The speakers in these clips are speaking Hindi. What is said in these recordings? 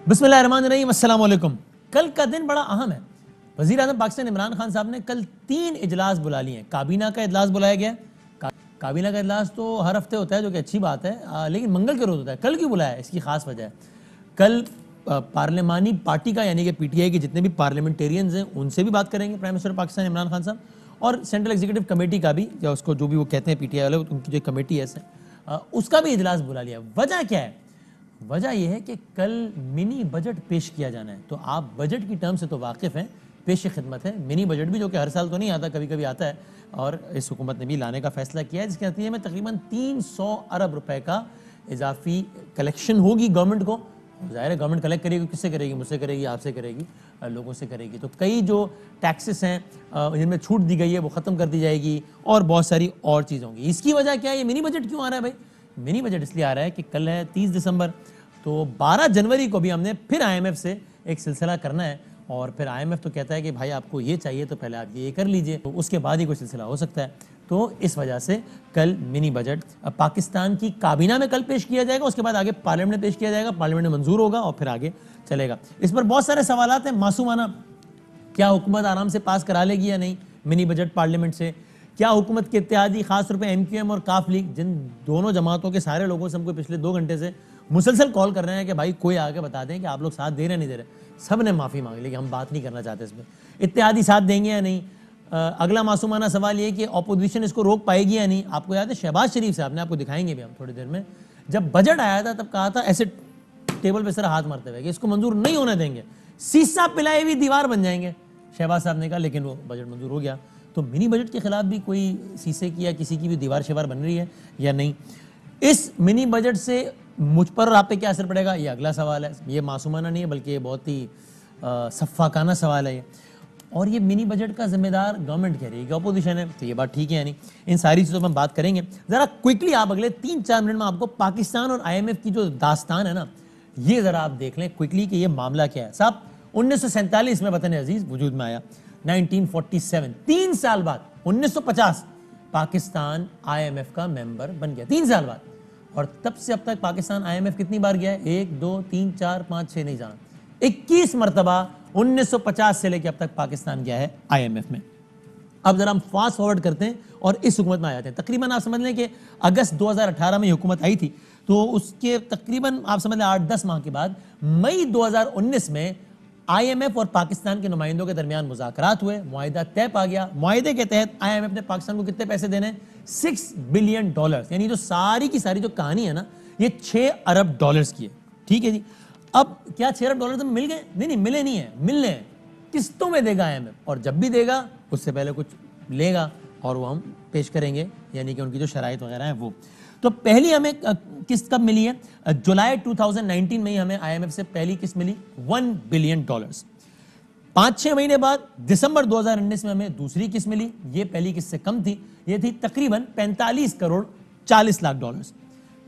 बिस्मिल्लाहिर्रहमानिर्रहीम, अस्सलाम वालेकुम। कल का दिन बड़ा अहम है। वज़ीर आज़म पाकिस्तान इमरान खान साहब ने कल 3 इजलास बुला लिए हैं। काबीना का इजलास बुलाया गया है। काबीना का इजलास तो हर हफ्ते होता है, जो कि अच्छी बात है, लेकिन मंगल के रोज़ होता है। कल क्यों बुलाया है, इसकी खास वजह है। कल पार्लिमानी पार्टी का यानी कि पीटीआई के जितने भी पार्लियामेंटेरियंस हैं उनसे भी बात करेंगे प्राइम मिनिस्टर पाकिस्तान इमरान खान साहब, और सेंट्रल एग्जीक्यूटिव कमेटी का भी, या उसको जो भी वो कहते हैं पीटीआई वाले, उनकी जो कमेटी है उसका भी इजलास बुला लिया। वजह क्या है? वजह यह है कि कल मिनी बजट पेश किया जाना है। तो आप बजट की टर्म से तो वाकिफ़ हैं, पेश खिदमत है। मिनी बजट भी जो कि हर साल तो नहीं आता, कभी कभी आता है, और इस हुकूमत ने भी लाने का फैसला किया है, जिसके नतीजे में तकरीबन 300 अरब रुपए का इजाफी कलेक्शन होगी गवर्नमेंट को। ज़ाहिर है गवर्नमेंट कलेक्ट करेगी, किससे करेगी? मुझसे करेगी, आपसे करेगी, लोगों से करेगी। तो कई जो टैक्सेस हैं जिनमें छूट दी गई है वो ख़त्म कर दी जाएगी, और बहुत सारी और चीज़ होंगी। इसकी वजह क्या है? ये मिनी बजट क्यों आ रहा है भाई? मिनी बजट इसलिए आ रहा है कि कल है 30 दिसंबर, तो 12 जनवरी को भी हमने फिर आईएमएफ से एक सिलसिला करना है, और फिर आईएमएफ तो कहता है कि भाई आपको ये चाहिए तो पहले आप ये कर लीजिए, तो उसके बाद ही कोई सिलसिला हो सकता है। तो इस वजह से कल मिनी बजट पाकिस्तान की काबीना में कल पेश किया जाएगा, उसके बाद आगे पार्लियामेंट में पेश किया जाएगा, पार्लियामेंट में मंजूर होगा और फिर आगे चलेगा। इस पर बहुत सारे सवालात हैं मासूमाना। क्या हुकूमत आराम से पास करा लेगी या नहीं मिनी बजट पार्लियामेंट से? क्या हुकूमत के इत्तेहादी खास तौर पर एमक्यूएम और काफ लीग, जिन दोनों जमातों के सारे लोगों से हमको पिछले 2 घंटे से मुसलसल कॉल कर रहे हैं कि भाई कोई आके बता दें कि आप लोग साथ दे रहे नहीं दे रहे, सब ने माफ़ी मांग ली कि हम बात नहीं करना चाहते इसमें। इत्तेहादी साथ देंगे या नहीं? अगला मासूमाना सवाल ये कि अपोजिशन इसको रोक पाएगी या नहीं? आपको याद है शहबाज शरीफ साहब ने, आपको दिखाएंगे भी हम थोड़ी देर में, जब बजट आया था तब कहा था ऐसे टेबल पे सारा हाथ मारते हुए कि इसको मंजूर नहीं होने देंगे, सीसा पिलाए हुई दीवार बन जाएंगे। शहबाज साहब ने कहा, लेकिन वो बजट मंजूर हो गया। तो मिनी बजट के खिलाफ भी कोई शीशे की या किसी की भी दीवार शेवार बन रही है या नहीं? इस मिनी बजट से मुझ पर और आप पे क्या असर पड़ेगा, ये अगला सवाल है। ये मासूमाना नहीं है, बल्कि ये बहुत ही सफ़ाकाना सवाल है ये। और ये मिनी बजट का जिम्मेदार गवर्नमेंट कह रही है कि अपोजिशन है, तो ये बात ठीक है या नहीं? इन सारी चीज़ों पर हम बात करेंगे। ज़रा क्विकली आप अगले 3-4 मिनट में आपको पाकिस्तान और IMF की जो दास्तान है ना, ये ज़रा आप देख लें क्विकली कि ये मामला क्या है। साहब 1947 में वतन अजीज़ वजूद में आया, 1947, 3 साल बाद 1950 पाकिस्तान IMF का मेंबर बन गया, 3 साल बाद। और तब से अब तक पाकिस्तान IMF कितनी बार गया है? 1, 2, 3, 4, 5, 6 नहीं जाना, 21 मरतबा 1950 से लेकर अब तक पाकिस्तान गया है IMF में। अब जरा हम फास्ट फॉरवर्ड करते हैं और इस हुकूमत में आ जाते हैं। तकरीबन आप समझ लें कि अगस्त 2018 में हुकूमत आई थी, तो उसके तकरीबन आप समझ लें 8-10 माह के बाद मई 2019 में IMF और पाकिस्तान के नुमाइंदों के दरमियान मुज़ाकरात हुए, मुआहिदा तय पा गया। मुआहिदे के तहत IMF ने पाकिस्तान को कितने पैसे देने हैं? $6 बिलियन। यानी जो सारी की सारी जो कहानी है ना, ये $6 अरब की है। ठीक है जी। अब क्या $6 अरब तो मिल गए? नहीं, मिले नहीं है, मिलने हैं। किस्तों में देगा IMF, और जब भी देगा उससे पहले कुछ लेगा, और वो हम पेश करेंगे, यानी कि उनकी जो शराइत वगैरह है वो। तो पहली हमें किस्त कब मिली है? जुलाई 2019 में ही हमें IMF से पहली किस्त मिली, $1 बिलियन। 5-6 महीने बाद दिसंबर 2019 में हमें दूसरी किस्त मिली। ये पहली किस्त से कम थी, ये थी तकरीबन 45 करोड़ 40 लाख डॉलर्स।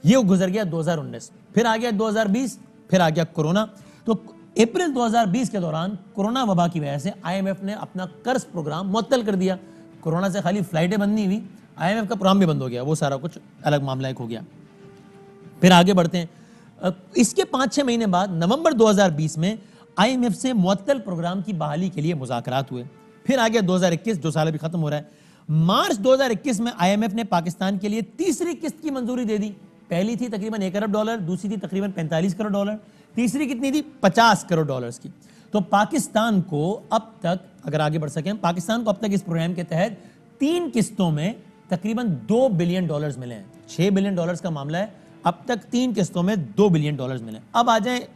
ये गुजर गया 2019, फिर आ गया 2020, फिर आ गया कोरोना। तो अप्रैल 2020 के दौरान कोरोना वबा की वजह से IMF ने अपना कर्ज प्रोग्राम मुअत्तल कर दिया। कोरोना से खाली फ्लाइटें बंद नहीं हुई, IMF का प्रोग्राम भी बंद हो गया, वो सारा कुछ अलग मामला एक हो गया। फिर आगे बढ़ते हैं। इसके 5-6 महीने बाद नवंबर 2020 में IMF से मुअत्तल प्रोग्राम की बहाली के लिए मुज़ाकरात हुए। फिर आ गया 2021, जो साल अभी खत्म हो रहा है। मार्च 2021 में IMF ने पाकिस्तान के लिए तीसरी किस्त की मंजूरी दे दी। पहली थी तकरीबन $1 अरब, दूसरी थी तकरीबन $45 करोड़, तीसरी कितनी थी? $50 करोड़ की। तो पाकिस्तान को अब तक, अगर आगे बढ़ सकें, पाकिस्तान को अब तक इस प्रोग्राम के तहत 3 किस्तों में तकरीबन $2 बिलियन मिले हैं। $6 बिलियन का मामला है, अब तक 3 किस्तों में $2 बिलियन मिले। अब आ जाए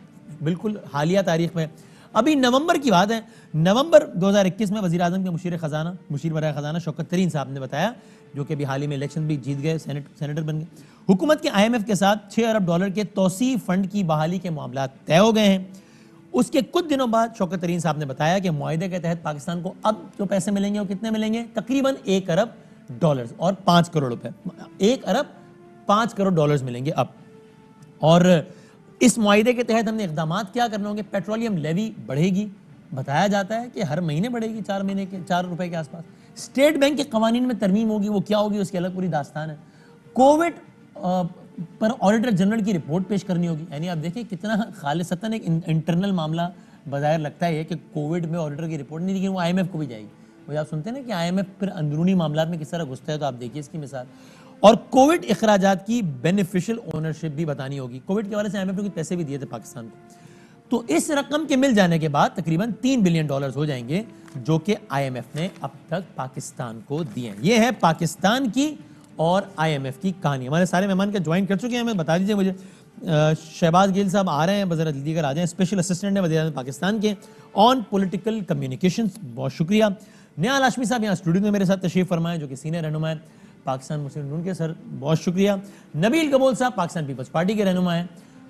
बिल्कुल हालिया तारीख में, अभी नवंबर की बात है। नवंबर 2021 में वज़ीर आज़म के मुशीर बराए ख़जाना शौकत तरीन साहब ने बताया, जो कि अभी हाल ही में इलेक्शन भी जीत गए, सेनेटर बन गए, हुकूमत के IMF के साथ $6 अरब के तौसीफ़ फंड की बहाली के मामला तय हो गए हैं। उसके कुछ दिनों बाद शौकत तरीन साहब ने बताया कि मुआहिदे के तहत पाकिस्तान को अब जो पैसे मिलेंगे वो कितने मिलेंगे? तकरीबन $1 अरब और 5 करोड़ रुपए, $1 अरब 5 करोड़ डॉलर्स मिलेंगे अब। और इस मुआहिदे के तहत हमने इक़दाम क्या करने होंगे? पेट्रोलियम लेवी बढ़ेगी, बताया जाता है कि हर महीने बढ़ेगी, 4 महीने के $4 के आसपास। स्टेट बैंक के कवानीन में तरमीम होगी, वो क्या होगी उसकी अलग पूरी दास्तान है। कोविड पर ऑडिटर जनरल की रिपोर्ट पेश करनी होगी। यानी आप देखें कितना खालिसतन एक इंटरनल मामला बज़ाहिर लगता है कि कोविड में ऑडिटर की रिपोर्ट नहीं, लेकिन वो IMF को भी जाएगी। वो आप सुनते हैं ना कि IMF फिर अंदरूनी मामला में किस तरह घुसता है, तो आप देखिए इसकी मिसाल। और कोविड अखराजात की बेनिफिशियल ओनरशिप भी बतानी होगी। कोविड के हवाले से IMF ने कुछ पैसे भी दिए थे पाकिस्तान को, तो इस रकम के मिल जाने के बाद तकरीबन $3 बिलियन हो जाएंगे, जो कि IMF ने अब तक पाकिस्तान को दिए हैं। ये है पाकिस्तान की और IMF की कहानी। हमारे सारे मेहमान का ज्वाइन कर चुके हैं, हमें बता दीजिए मुझे। शहबाज गिल साहब आ रहे हैं, बजरा जल्दी कर आ जाएं। स्पेशल असिस्टेंट है वज़ीर-ए-आज़म पाकिस्तान के ऑन पॉलिटिकल कम्युनिकेशंस, बहुत शुक्रिया। निहाल हाशमी साहब यहाँ स्टूडियो में मेरे साथ तशरीफ फरमाएं, जो कि सीनियर रहनुमा है पाकिस्तान मुस्लिम लीग के। सर बहुत शुक्रिया। नबील कबूल साहब पाकिस्तान पीपल्स पार्टी के रहनुमा हैं,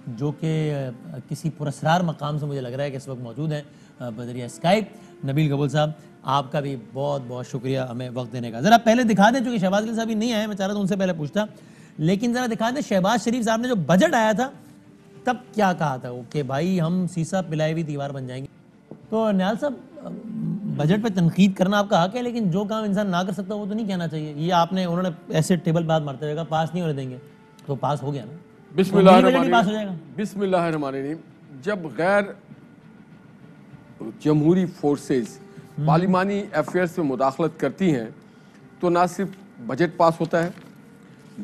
जो कि किसी पुरस्कार मकाम से मुझे लग रहा है कि इस वक्त मौजूद हैं बजरिया स्काइप। नबील कबूल साहब आपका भी बहुत बहुत शुक्रिया हमें वक्त देने का। ज़रा पहले दिखा दें, चूँकि शहबाज गिल साहब भी नहीं आए, मैं चाह रहा था उनसे पहले पूछता, लेकिन ज़रा दिखा दें शहबाज शरीफ साहब ने जो बजट आया था तब क्या कहा था वो, कि भाई हम सीसा पिलाई हुई दीवार बन जाएंगे। तो निहाल साहब, बजट पे तनकीद करना आपका हक है, लेकिन जो काम इंसान ना कर सकता वो तो नहीं कहना चाहिए। ये आपने, उन्होंने ऐसे टेबल बात मारते रहेगा पास नहीं होने देंगे, तो पास हो गया ना, बिस्मिल्लाहिर्रहमानिर्रहीम। जब गैर जमहूरी फोर्सेस पार्लिमानी अफेयर्स में मुदाखलत करती हैं तो ना सिर्फ बजट पास होता है,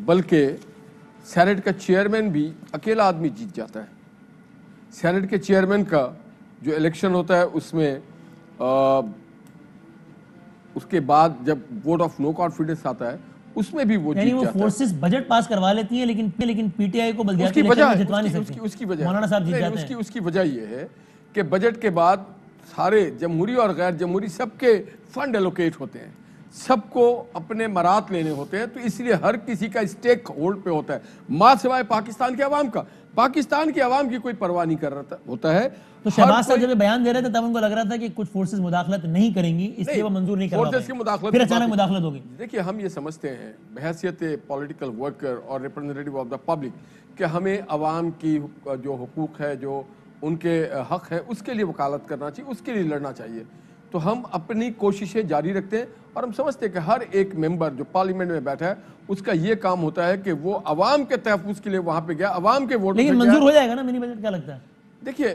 बल्कि सेनेट का चेयरमैन भी अकेला आदमी जीत जाता है। सेनेट के चेयरमैन का जो इलेक्शन होता है उसमें उसके बाद जब वोट ऑफ नो कॉन्फिडेंस आता है उसमें भी वो जीत जाता है। फोर्सेस बजट पास करवा लेती हैं, लेकिन PTI को बल्दियाती उसकी वजह जितवा नहीं सकती। उसकी वजह मौलाना साहब जीत जाते हैं। उसकी वजह ये है कि बजट के बाद सारे जमहूरी और गैर जमहूरी सबके फंड एलोकेट होते हैं, सबको अपने मरात लेने होते हैं, तो इसलिए हर किसी का स्टेक होल्ड पे होता है, मां सिवाय पाकिस्तान के अवाम का। पाकिस्तान की अवाम की कोई परवाह नहीं कर रहा होता है। तो शहबाज साहब जब बयान दे रहे थे तब उनको लग रहा था कि कुछ फोर्सेस मुदाखलत नहीं करेंगी, इसलिए वो मंजूर नहीं कर फोर्सेस की मुदाखलत, फिर अचानक मुदाखलत होगी। देखिए, हम ये समझते हैं बहैसियत पॉलिटिकल वर्कर और रिप्रेजेंटेटिव ऑफ द पब्लिक कि हमें अवाम की जो हुकूक है, जो उनके हक है, उसके लिए वकालत करना चाहिए, उसके लिए लड़ना चाहिए। तो हम अपनी कोशिशें जारी रखते हैं और हम समझते हैं कि हर एक मेंबर जो पार्लियामेंट में बैठा है उसका ये काम होता है कि वो अवाम के तहफ़्फ़ुज़ के लिए वहां पे गया, अवाम के वोट। लेकिन मंजूर हो जाएगा ना मिनी बजट, क्या लगता है? देखिए,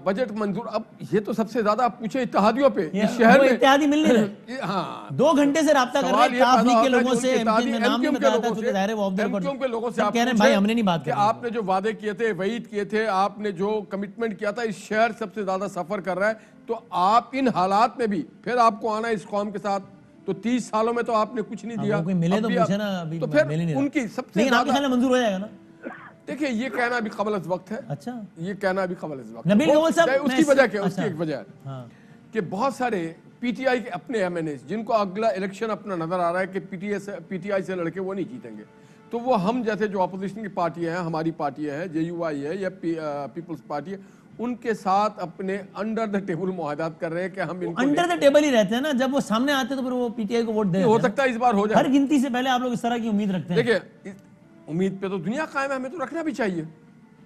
बजट मंजूर, अब ये तो सबसे ज्यादा आप पूछे इत्तेहादियों पे, इस शहर में इत्तेहादी मिल नहीं रहे। हाँ, 2 घंटे से रब्ता कर रहे हैं काफ लीग के लोगों से, एमक्यूएम के लोगों से, कह रहे हैं भाई हमने नहीं बात की। आपने जो वादे किए थे, वईद किए थे, आपने जो कमिटमेंट किया था, इस शहर सबसे ज्यादा सफर कर रहा है, तो आप इन हालात में भी फिर आपको आना इस कौम के साथ, तो 30 सालों में तो आपने कुछ नहीं दिया। मिले तो पूछे ना, अभी तो फिर उनकी सबसे ज्यादा मंजूर हो जाएगा ना। देखिए, ये कहना भी कबल अज़ वक्त है। अच्छा, ये कहना भी कबल अज़ वक्त नबील कबूल साहब, उसकी वजह क्या, उसकी एक वजह है कि बहुत सारे PTI के अपने MNAs जिनको अगला इलेक्शन अपना नजर आ रहा है कि PTI से लड़के वो नहीं जीतेंगे, तो वो हम जैसे जो अपोजिशन की पार्टियां हैं, हमारी पार्टियां हैं, JUI है या पीपल्स पार्टी है, उनके साथ अपने अंडर द टेबल मुआहदात कर रहे हैं कि हम इनको अंडर द टेबल ही रहते हैं ना, जब वो सामने आते हैं तो फिर वो PTI को वोट दे। हो सकता है इस बार हो जाए, हर गिनती से पहले आप लोग इस तरह की उम्मीद रखते हैं। देखिए, उम्मीद पे तो दुनिया कायम है, हमें तो रखना भी चाहिए,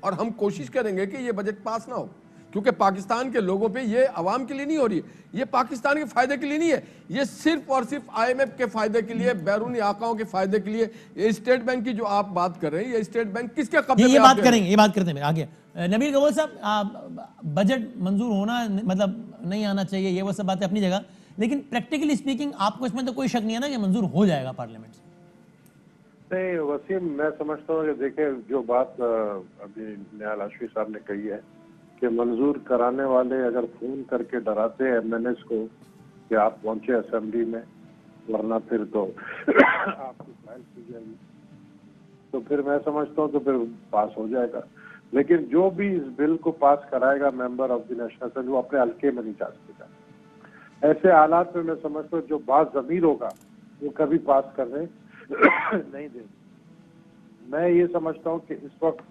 और हम कोशिश करेंगे कि ये बजट पास ना हो, क्योंकि पाकिस्तान के लोगों पे ये अवाम के लिए नहीं हो रही है, ये पाकिस्तान के फायदे के लिए नहीं है, ये सिर्फ और सिर्फ IMF के फायदे के लिए, बैरूनी आकाओं के फायदे के लिए। ये स्टेट बैंक की जो आप बात कर रहे हैं, ये स्टेट बैंक किसके कब्जे में? ये बात करेंगे, ये बात करते हैं आगे। नबील कबूल साहब, बजट मंजूर होना मतलब नहीं आना चाहिए, ये वो सब बातें अपनी जगह, लेकिन प्रैक्टिकली स्पीकिंग आपको इसमें तो कोई शक नहीं है ना कि मंजूर हो जाएगा पार्लियामेंट से? नहीं वसीम, मैं समझता हूँ कि देखें, जो बात अभी निहाल हाशमी साहब ने कही है कि मंजूर कराने वाले अगर फोन करके डराते हैं MNAs को कि आप पहुंचे असेंबली में, वरना फिर तो आपकी फाइल की जाएगी, तो फिर मैं समझता हूँ तो फिर पास हो जाएगा। लेकिन जो भी इस बिल को पास कराएगा member of the national assembly, वो अपने हल्के में नहीं जा सकेगा। ऐसे हालात में मैं समझता हूँ जो बाज़मीर होगा वो कभी पास करने नहीं देंगे। मैं ये समझता हूँ कि इस वक्त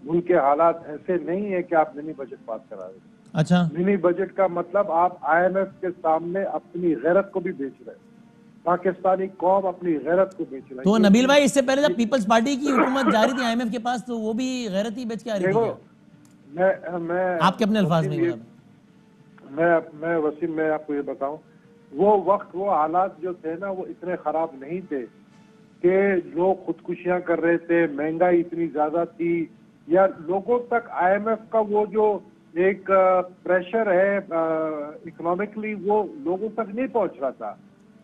मुल्क के हालात ऐसे नहीं है कि आप मिनी बजट पास करा रहे हैं। अच्छा, मिनी बजट का मतलब आप IMF के सामने अपनी गैरत को भी बेच रहे हैं, पाकिस्तानी कौम अपनी गैरत को बेच रही है। तो नबील भाई, इससे पहले जब पीपल्स पार्टी की हुकूमत जा रही थी IMF के पास, तो वो भी गैरत ही बेच के आ रही थी। मैं आपके अपने अल्फाज में मैं वसीम, मैं आपको ये बताऊं, वो वक्त, वो हालात जो थे ना, वो इतने खराब नहीं थे कि लोग खुदकुशियां कर रहे थे, महंगाई इतनी ज्यादा थी, या लोगों तक आईएमएफ का वो जो एक प्रेशर है इकोनॉमिकली, वो लोगों तक नहीं पहुंच रहा था।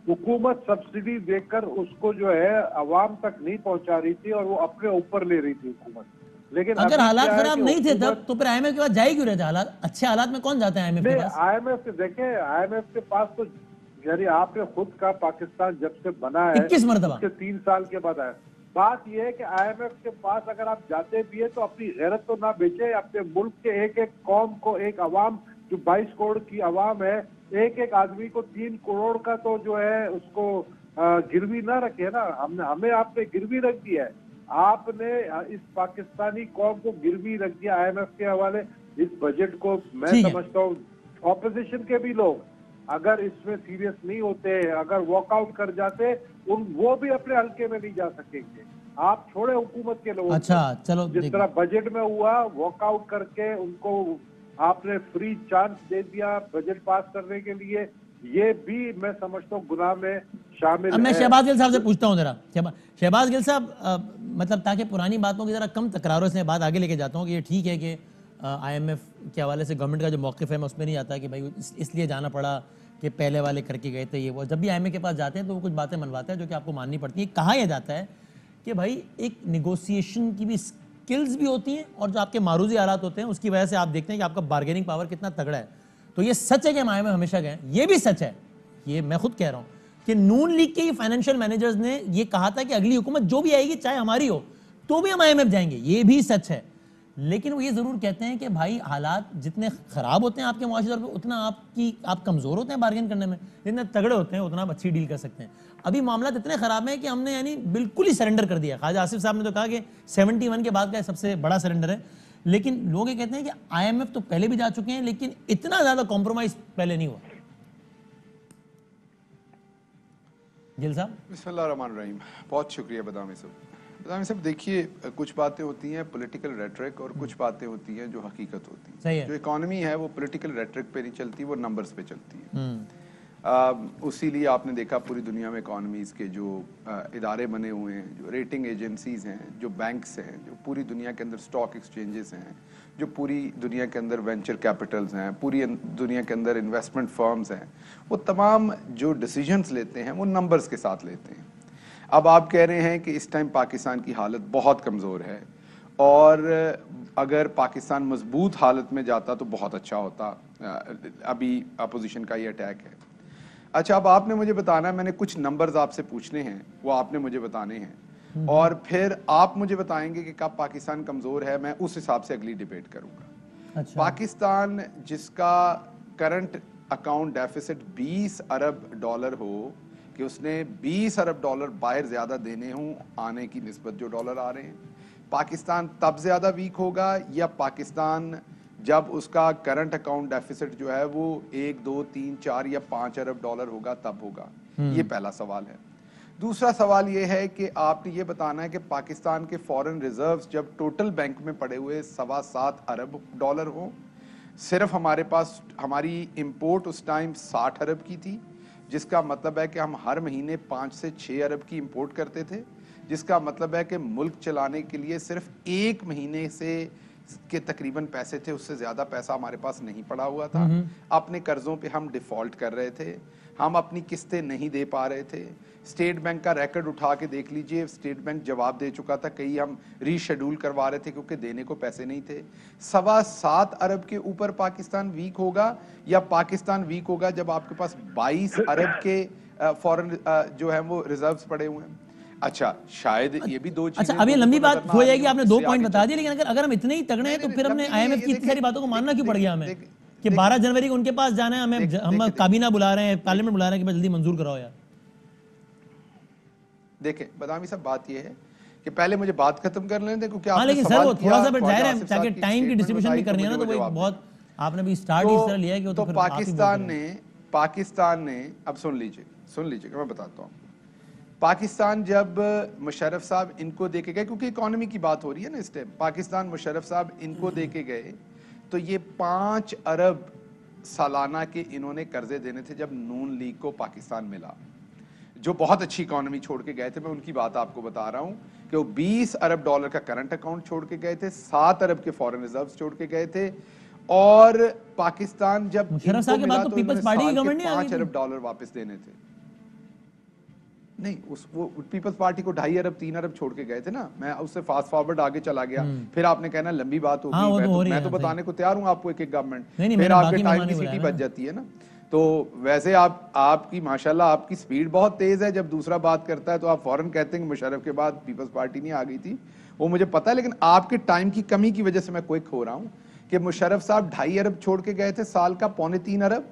हुकूमत सब्सिडी देकर उसको जो है अवाम तक नहीं पहुंचा रही थी और वो अपने ऊपर ले रही थी हुकूमत। लेकिन अगर अभी हालात क्या है खराब कि नहीं थे हुकूमत तब तो फिर आईएमएफ के पास जाए क्यों रहे थे? हालात अच्छे हालात में कौन जाता है आईएमएफ के नहीं, पास? आईएमएफ के देखें, आईएमएफ के पास तो यानी आपने खुद का पाकिस्तान जब से बना है 21 मरतबा। उसके 3 साल के बाद आया। बात यह है कि आईएमएफ के पास अगर आप जाते भी है तो अपनी गैरत तो ना बेचे, अपने मुल्क के एक एक कौम को, एक अवाम जो 22 करोड़ की अवाम है, एक एक आदमी को 3 करोड़ का तो जो है उसको गिरवी ना रखे ना। हमें आपने गिरवी रख दिया है, आपने इस पाकिस्तानी कौम को गिरवी रख दिया आईएमएफ के हवाले। इस बजट को मैं ठीक है। समझता हूँ ऑपोजिशन के भी लोग अगर इसमें सीरियस नहीं होते, अगर वॉकआउट कर जाते, वो भी अपने हल्के में नहीं जा सकेंगे। आप छोड़े हुकूमत के लोगों अच्छा को, चलो जिस तरह बजट में हुआ, वॉकआउट करके उनको आपने फ्री चांस दे दिया बजट पास करने के लिए, ये भी मैं समझता हूँ गुनाह में शामिल अब मैं है। शहबाज गिल साहब से पूछता हूँ जरा। शहबाज गिल साहब, मतलब ताकि पुरानी बातों की जरा कम तकरारों से बात आगे लेके जाता हूँ कि ये ठीक है कि आईएमएफ के हवाले से गवर्नमेंट का जो मौक़िफ़ है मैं उसमें नहीं आता कि भाई इसलिए जाना पड़ा कि पहले वाले करके गए थे ये वो। जब भी आईएमएफ के पास जाते हैं तो वो कुछ बातें मनवाते हैं जो कि आपको माननी पड़ती है। कहा यह जाता है कि भाई एक निगोसिएशन की भी स्किल्स भी होती हैं और जो आपके मारूजी हालात होते हैं उसकी वजह से आप देखते हैं कि आपका बार्गेनिंग पावर कितना तगड़ा है। तो ये सच है कि हम आईएमएफ हमेशा गए, ये भी सच है, ये मैं खुद कह रहा हूँ कि नून लीग के फाइनेंशियल मैनेजर्स ने ये कहा था कि अगली हुकूमत जो भी आएगी चाहे हमारी हो तो भी हम आईएमएफ जाएंगे, ये भी सच है। लेकिन वो ये जरूर कहते हैं कि भाई हालात जितने खराब होते हैं आपके मुआशी तौर पर उतना आप कमजोर होते हैं बार्गेन करने में, जितने तगड़े होते हैं उतना आप अच्छी डील कर सकते हैं। अभी मामला इतने खराब है कि हमने यानी बिल्कुल ही सरेंडर कर दिया। ख्वाजा आसिफ साहब ने तो कहा कि 71 के बाद का सबसे बड़ा सरेंडर है, लेकिन लोग ये कहते हैं कि आईएमएफ तो पहले भी जा चुके हैं लेकिन इतना ज्यादा कॉम्प्रोमाइज पहले नहीं हुआ। गिल साहब। बिस्मिल्लाहिर्रहमानिर्रहीम। बहुत शुक्रिया बदामी साहब। देखिए, कुछ बातें होती हैं पॉलिटिकल रेटरिक और कुछ बातें होती हैं जो हकीकत होती हैं। सही है। जो इकॉनमी है वो पॉलिटिकल रेटरिक पे नहीं चलती, वो नंबर्स पे चलती है। उसीलिए आपने देखा पूरी दुनिया में इकॉनमीज़ के जो इदारे बने हुए हैं, जो रेटिंग एजेंसीज़ हैं, जो बैंक्स हैं, जो पूरी दुनिया के अंदर स्टॉक एक्सचेंजेस हैं, जो पूरी दुनिया के अंदर वेंचर कैपिटल्स हैं, पूरी दुनिया के अंदर इन्वेस्टमेंट फर्म्स हैं, वो तमाम जो डिसीजंस लेते हैं वो नंबर्स के साथ लेते हैं। अब आप कह रहे हैं कि इस टाइम पाकिस्तान की हालत बहुत कमज़ोर है और अगर पाकिस्तान मजबूत हालत में जाता तो बहुत अच्छा होता। अभी अपोजिशन का ये अटैक है। अच्छा, अब आपने मुझे बताना है, मैंने कुछ नंबर्स आपसे पूछने हैं, वो आपने मुझे बताने हैं और फिर आप मुझे बताएंगे कि कब पाकिस्तान कमज़ोर है, मैं उस हिसाब से अगली डिबेट करूँगा। अच्छा। पाकिस्तान जिसका करंट अकाउंट डेफिसिट 20 अरब डॉलर हो, कि उसने 20 अरब डॉलर बाहर ज़्यादा देने हों आने की निस्बत जो डॉलर आ रहे हैं, पाकिस्तान तब ज़्यादा वीक होगा या पाकिस्तान जब उसका करंट अकाउंट डेफिसिट जो है वो 1, 2, 3, 4 या 5 अरब डॉलर होगा तब होगा? ये पहला सवाल है। दूसरा सवाल ये है कि आपने ये बताना है कि पाकिस्तान के फॉरेन रिजर्व्स जब टोटल बैंक में पड़े हुए 7.25 अरब डॉलर हों, सिर्फ हमारे पास हमारी इंपोर्ट उस टाइम 60 अरब की थी, जिसका मतलब है कि हम हर महीने 5 से 6 अरब की इंपोर्ट करते थे, जिसका मतलब है कि मुल्क चलाने के लिए सिर्फ 1 महीने से के तकरीबन पैसे थे, उससे ज़्यादा पैसा हमारे पास नहीं पड़ा हुआ था। अपने कर्ज़ों पे हम डिफ़ॉल्ट कर रहे थे, हम अपनी किस्तें नहीं दे पा रहे थे। स्टेट बैंक का रिकॉर्ड उठा के देख लीजिए, स्टेट बैंक जवाब दे चुका था, कई हम रीशेड्यूल करवा रहे थे क्योंकि देने को पैसे नहीं थे। 7.25 अरब के ऊपर पाकिस्तान वीक होगा या पाकिस्तान वीक होगा जब आपके पास 22 अरब के फॉरेन जो है वो रिजर्व्स पड़े हुए हैं। अच्छा, शायद ये भी दो चीजें। अच्छा, अब ये लंबी बात हो जाएगी, आपने 2 पॉइंट बता दिए, लेकिन अगर हम इतने ही तगड़े हैं तो फिर हमने आईएमएफ की इतनी सारी बातों को मानना क्यों पड़ गया हमें कि 12 जनवरी को उनके पास जाना है, हम काबीना बुला रहे हैं, पार्लियामेंट बुला रहे हैं कि जल्दी मंजूर कराओ यार। देखें बदामी साहब, बात ये है कि पहले मुझे बात खत्म कर लेने दें क्योंकि हाँ, आपने लेकिन सर वो थोड़ा सा जाहिर है ताकि टाइम की डिस्ट्रीब्यूशन भी करनी है ना, तो वो बहुत आपने भी स्टार्ट ही इस तरह लिया है कि तो पाकिस्तान ने अब सुन लीजिए मैं बताता हूँ। पाकिस्तान जब मुशर्रफ साहब इनको देके गए, क्योंकि इकोनॉमी की बात हो रही है ना इस टाइम, पाकिस्तान मुशर्रफ साहब इनको देके गए तो ये 5 अरब सालाना के इन्होंने कर्जे देने थे जब नून लीग को पाकिस्तान मिला। जो बहुत अच्छी इकोनॉमी छोड़ के गए थे, मैं उनकी बात आपको बता रहा हूं कि वो 20 अरब डॉलर का करंट अकाउंट छोड़ के गए थे, 7 अरब के फॉरेन रिजर्व्स छोड़ के गए थे, और पाकिस्तान जब मुशर्रफ साहब के बाद तो पीपल्स पार्टी की गवर्नमेंट नहीं आ गई 5 अरब डॉलर वापस देने थे। नहीं, वो पीपल्स पार्टी को 2.5 अरब 3 अरब छोड़ के गए थे ना। मैं उससे फास्ट फॉरवर्ड आगे चला गया, फिर आपने कहना लंबी बात होगी। हाँ, मैं तो बताने को तैयार हूँ आपको एक एक गवर्नमेंट, फिर आपके टाइम की सीटी बच जाती है ना। तो वैसे आपकी माशाल्लाह आपकी स्पीड बहुत तेज है। जब दूसरा बात करता है तो आप फौरन कहते हैं कि मुशर्रफ के बाद पीपल्स पार्टी नहीं आ गई थी, वो मुझे पता है, लेकिन आपके टाइम की कमी की वजह से मैं क्विक हो रहा हूँ कि मुशर्रफ साहब 2.5 अरब छोड़ के गए थे साल का, 2.25 अरब,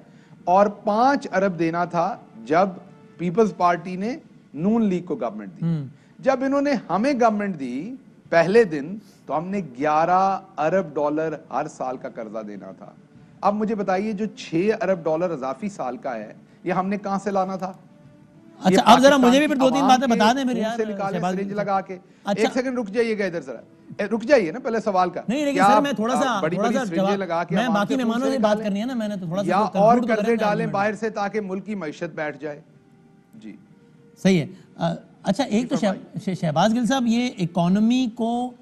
और 5 अरब देना था जब पीपल्स पार्टी ने नून लीग को गवर्नमेंट दी। जब इन्होंने हमें गवर्नमेंट दी पहले दिन, तो हमने 11 अरब डॉलर हर साल का कर्जा देना था। अब मुझे बताइए जो 6 अरब डॉलर इजाफी साल का है, ये हमने कहां से लाना था? अच्छा, अब जरा मुझे भी फिर 2-3 बातें बता दें मेरे यार, से निकाले सिरिंज लगा के। अच्छा, एक सेकंड रुक जाइएगा इधर जरा, रुक जाइए ना पहले सवाल का। नहीं लेकिन सर मैं थोड़ा सा जवाब लगा के मैं बाकी मेहमानों से बात करनी है ना, मैंने तो थोड़ा सा या और कर्जे डालें बाहर से ताकि मुल्क की मईशत बैठ जाए। जी सही है। अच्छा, एक तो शहबाज गिल साहब, ये इकोनॉमी को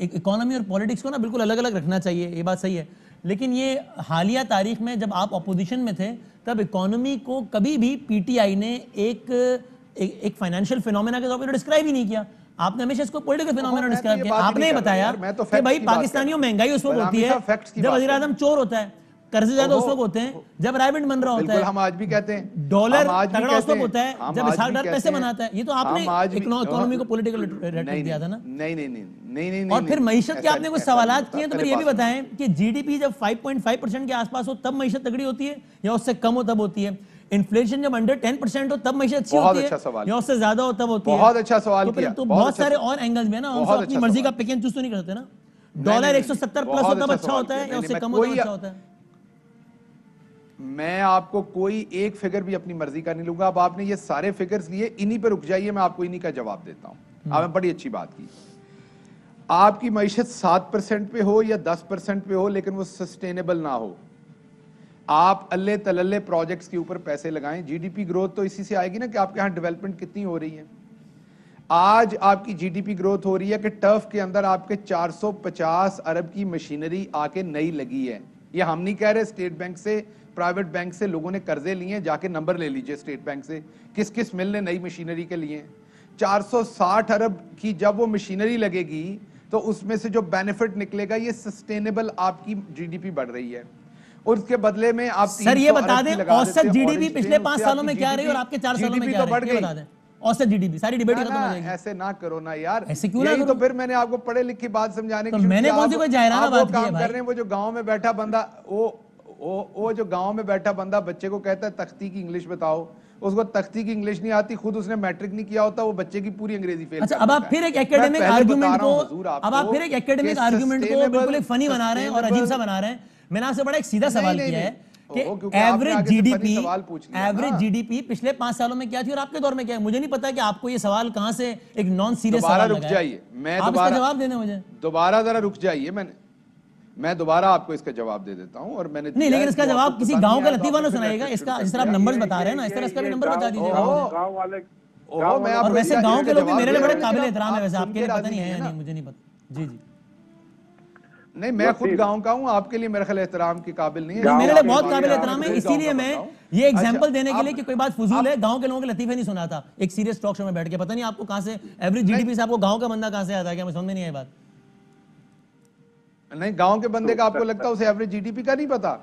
इकोनॉमी और पॉलिटिक्स को ना बिल्कुल अलग अलग रखना चाहिए, ये बात सही है, लेकिन ये हालिया तारीख में जब आप अपोजिशन में थे तब इकोनॉमी को कभी भी पीटीआई ने एक फाइनेंशियल फिनोमेना के तौर पर डिस्क्राइब ही नहीं किया। आपने हमेशा इसको पॉलिटिकल फिनोमेना डिस्क्राइब किया। आपने बताया कि भाई पाकिस्तानियों महंगाई उस वक्त होती है जब वज़ीर आज़म चोर होता है, कर्जे ज्यादा उस वक्त होते हैं जब राइवेंट बन रहा होता है, हम आज भी कहते हैं डॉलर तगड़ा उस वक्त होता है जब इसहाकडार पैसे बनाता है। ये तो आपने इकोनॉमी को पॉलिटिकल रेटमेंट दिया था ना। नहीं। और फिर मईशत के आपने कुछ सवालात किए, तो फिर ये भी बताएं कि जीडीपी जब 5.5% के आसपास हो तब मईशत तगड़ी होती है या उससे कम हो तब होती है? इन्फ्लेशन जब अंडर 10% हो तब मईशत अच्छी होती है या उससे ज्यादा हो तब होती है? बहुत अच्छा सवाल किया। तो बहुत सारे और एंगल्स में ना हम अपनी मर्जी का पिक एंड चूज तो नहीं करते ना। डॉलर 170 प्लस हो तब अच्छा होता है या उससे कम हो तब अच्छा होता है? मैं आपको कोई एक फिगर भी अपनी मर्जी का नहीं लूंगा। अब आपने ये सारे फिगर्स लिए, इन्हीं पे रुक जाइए, मैं आपको इन्हीं का जवाब देता हूं। आपने बड़ी अच्छी बात की। आपकी मईशत 7% पे हो या 10% पे हो, लेकिन वो सस्टेनेबल ना हो, आप अल्ले तलल्ले प्रोजेक्ट्स के ऊपर पैसे लगाएं। जीडीपी ग्रोथ तो इसी से आएगी ना कि आपके यहाँ डेवलपमेंट कितनी हो रही है। आज आपकी जीडीपी ग्रोथ हो रही है कि टर्फ के अंदर आपके 450 अरब की मशीनरी आके नई लगी है। ये हम नहीं कह रहे, स्टेट बैंक से, प्राइवेट बैंक से लोगों ने कर्जे लिए हैं, जाके नंबर ले लीजिए स्टेट बैंक से, किस किस मिल ने नई मशीनरी के लिए। 460 अरब की जब वो मशीनरी लगेगी तो उसमें से जो बेनिफिट निकलेगा, ये सस्टेनेबल आपकी जीडीपी बढ़ रही है। और उसके बदले में आप सर ये बता दें औसत जीडीपी पिछले 5 सालों में क्या रही और आपके 4 सालों में क्या रही, बता दें औसत जीडीपी। सारी डिबेट खत्म हो जाएगी। ऐसे ना करो ना यार, ऐसे क्यों ना करो? तो फिर मैंने आपको पढ़े लिखी बात समझाने की, मैंने कौन सी कोई जाहिराना बात की है भाई? कर रहे हैं वो जो गांव में बैठा बंदा, वो जो गांव में बैठा बंदा बच्चे को कहता है तख्ती की इंग्लिश बताओ, उसको तख्ती की इंग्लिश नहीं आती, खुद उसने मैट्रिक नहीं किया होता, वो बच्चे की पूरी अंग्रेजी फेल। अच्छा, अब आप फिर एक एकेडमिक आर्गुमेंट को बिल्कुल एक फनी बना रहे हैं और अजीब सा बना रहे हैं। मैंने आपसे बड़ा एक सीधा सवाल किया है कि एवरेज जीडीपी पिछले 5 सालों में क्या थी और आपके दौर में क्या है? मुझे नहीं पता कि आपको ये सवाल कहां से एक नॉन सीरियस सवाल रुक जाइए, मैं आप इसका जवाब देना मुझे दोबारा जरा रुक जाइए, मैं दोबारा आपको इसका जवाब दे देता हूं। और मैंने नहीं, लेकिन इसका जवाब किसी गांव का लतीफा ना सुनाएगा। इसका जिस तरह आप नंबर्स बता रहे हैं ना, इस तरह इसका भी नंबर बता दीजिएगा। गांव वाले और वैसे गांव के लोग भी मेरे लिए बड़े काबिल एहतराम है, वैसे आपके लिए पता नहीं है या नहीं, मुझे नहीं पता। जी जी नहीं, मैं खुद गांव का हूं, आपके लिए मेरे ख्याल एहतराम के काबिल नहीं है। मेरे लिए बहुत काबिल एहतराम है, इसीलिए मैं ये एग्जांपल देने के लिए कि कोई बात फजूल है, गांव के लोगों के लतीफे नहीं सुना था एक सीरियस टॉक शो में बैठ के। पता नहीं आपको कहां से एवरेज जीडीपी से आपको गांव का बंदा कहां से आता है, क्या मुझे समझ में नहीं आई बात। नहीं, गांव के बंदे का आपको लगता है उसे एवरेज जीडीपी का नहीं पता?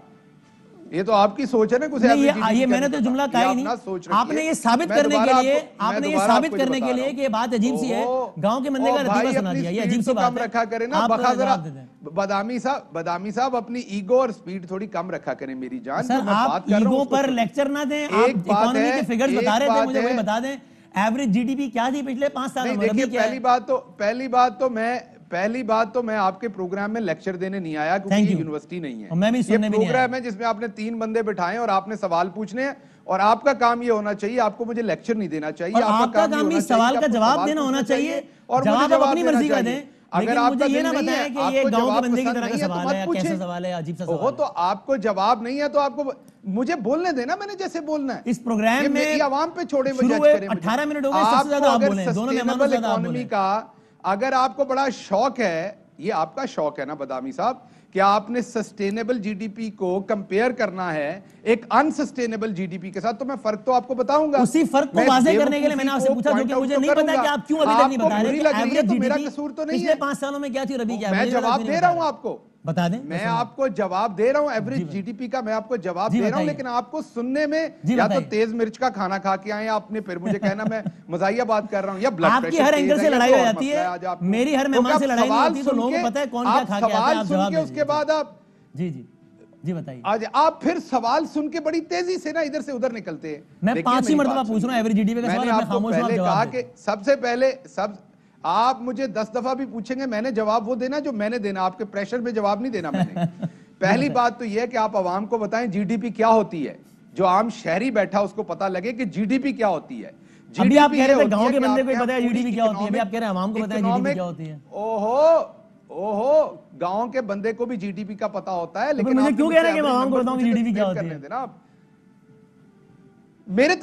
ये तो आपकी सोच है ना, कुछ ये मैंने तो जुमला कहा ही नहीं। आपने ये साबित करने के लिए, आपने ये साबित करने के लिए कि ये बात अजीब सी है, गांव के बंदे का लतीफा सुना दिया, ये अजीब सी बात है। रखा करें ना बदामी साहब अपनी ईगो और स्पीड थोड़ी कम रखा करें मेरी जान। सर आप ईगो पर लेक्चर ना दें, आप इकोनॉमी के फिगर्स बता रहे थे, मुझे वही बता दें एवरेज जीडीपी क्या थी पिछले 5 सालों में। पहली बात तो मैं आपके प्रोग्राम में लेक्चर देने नहीं आया, क्योंकि यूनिवर्सिटी नहीं है। मैं भी ये प्रोग्राम है जिसमें आपने 3 बंदे बिठाए और आपने सवाल पूछने हैं, और आपका काम ये होना चाहिए, आपको मुझे लेक्चर नहीं देना चाहिए। आपका काम भी सवाल का जवाब देना होना चाहिए, और जवाब आप अपनी मर्जी का दें। लेकिन अगर मुझे आपका ये दिल ना नहीं बताएं है, कि ये आपको गांव के जवाब बंदे की पसंद तरह का नहीं है, तो सवाल मत है या पूछें। कैसा सवाल है या अजीब सा ओहो, सवाल तो आपको जवाब नहीं है तो आपको मुझे बोलने देना, मैंने जैसे बोलना है। इस प्रोग्राम ये में मेरी आवाम पे छोड़े, शुरू जज हुए करें मुझे। 18 मिनट हो गए, सबसे ज्यादा आप आपको अगर बोले हैं, दोनों मेहमानों से सस्टेनेबल ज्यादा आप इकोनॉमी बोले हैं। का अगर आपको बड़ा शौक है, ये आपका शौक है ना बदामी साहब, कि आपने सस्टेनेबल जीडीपी को कंपेयर करना है एक अनसस्टेनेबल जीडीपी के साथ, तो मैं फर्क तो आपको बताऊंगा। उसी फर्क को मैं वाजे करने के लिए मैंने बेवकूफी आपसे को पूछा, जो point कि out मुझे तो नहीं पता करूंगा। कि आप क्यों अभी तक नहीं आपको बता रहे बुरी कि लग रही है एवरेज तो मेरा जीडीपी कसूर तो नहीं पिछले है। 5 सालों में क्या थी रबी, क्या मैं जवाब दे रहा हूं आपको, बता दें। मैं आपको जवाब दे रहा हूं एवरेज जीडीपी का, मैं आपको जवाब दे रहा हूं, लेकिन आपको सुनने में या तो तेज मिर्च का खाना खा के आए आपने, फिर मुझे कहना मैं मजाइया बात कर रहा हूं, या ब्लड प्रेशर आपकी हर एंकर से लड़ाई हो जाती है, आज आपको। मेरी हर मेहमान से लड़ाई नहीं होती, तो लोगों को पता है कौन क्या खा के आता है, आप जवाब उसके बाद आप जी जी जी बताइए। आज आप फिर सवाल सुन के बड़ी तेजी से ना इधर से उधर निकलते हैं। मैं 5 ही मरतबा पूछ रहा हूं एवरेज जीडीपी का सवाल, मैंने मैं आपको खामोश हूं, आप पहले जवाब कहा दें। कि सबसे पहले आप मुझे 10 दफा भी पूछेंगे, मैंने जवाब वो देना जो मैंने देना, आपके प्रेशर में जवाब नहीं देना मैंने। पहली बात तो यह है कि आप आवाम को बताएं जीडीपी क्या होती है, जो आम शहरी बैठा उसको पता लगे कि जीडीपी क्या होती है। अभी आप कह रहे थे गांव के बंदे को पता है जीडीपी क्या होती है, अभी आप कह रहे हैं आवाम को पता है जीडीपी क्या होती है। ओहो, गांव के बंदे को भी जीडीपी का पता होता है, लेकिन मुझे आपने क्यों कह रहे हैं मुझसे कि मैं आवाम को average बताऊं कि numbers जीडीपी क्या मुझे होती है? करने देना आप।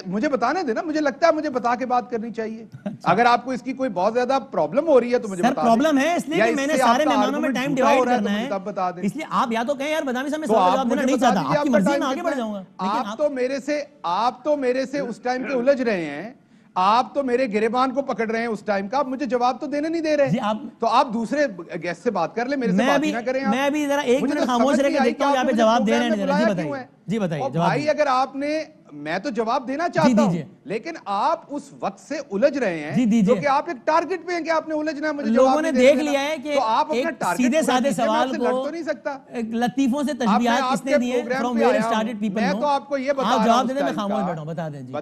मुझे बताने देना, मुझे लगता है मुझे बता के बात करनी चाहिए। अगर आपको इसकी कोई बहुत ज्यादा प्रॉब्लम हो रही है तो मुझे बता दें। प्रॉब्लम है इसलिए या कि मैंने इससे सारे आपका मेहमानों में argument टाइम झूठा हो डिवाइड रहा है करना तो मुझे है, तब बता दें। इसलिए आप या तो कहें यार बदामी साहब मैं तो सवाल आप जवाब देना मुझे नहीं बता चाहता, दीजिए आपकी आपका मर्जी है, टाइम मैं आगे कितना बढ़ है। जाऊंगा, लेकिन आप तो मेरे से उस टाइम पे उलझ रहे हैं, आप तो मेरे गिरेबान को पकड़ रहे हैं उस टाइम का, आप मुझे जवाब तो देने नहीं दे रहे। जी, आप तो आप दूसरे गेस्ट से बात कर ले, मेरे से बात ही ना करें। मैं अभी जरा एक मुझे मिनट तो खामोश समझ रह नहीं के आई देखता हूं कि यहाँ पे आपने जवाब मुझे दे रहे हैं प्रोग्राम नहीं में दे रहे। जी बुलाया क्यों बताइए है? जी बताइए और जवाब भाई दीजिए। अगर आपने, मैं तो जवाब देना चाहता दीजिए। हूं, लेकिन आप उस वक्त से उलझ रहे हैं जी, दीजिए। क्योंकि आप एक टारगेट पे हैं कि आपने उलझना है, मुझे लोगों जवाब ने नहीं देख देना। लिया है कि तो आप अपना एक टारगेट सीधे पूरा साधे कीजिए, मैं सवाल आपसे को लड़ तो नहीं सकता। एक लतीफों से अब मैं तशबीहात किसने आपके दिए, प्रोग्राम फ्रॉम पे वेयर आया स्टार्टेड हूं, पीपल मैं नो। तो आपको ये बता आप रहा जवाब हूं दे दें, मैं उस टाइम खामोश का। बैठा हूं, बता दें जी।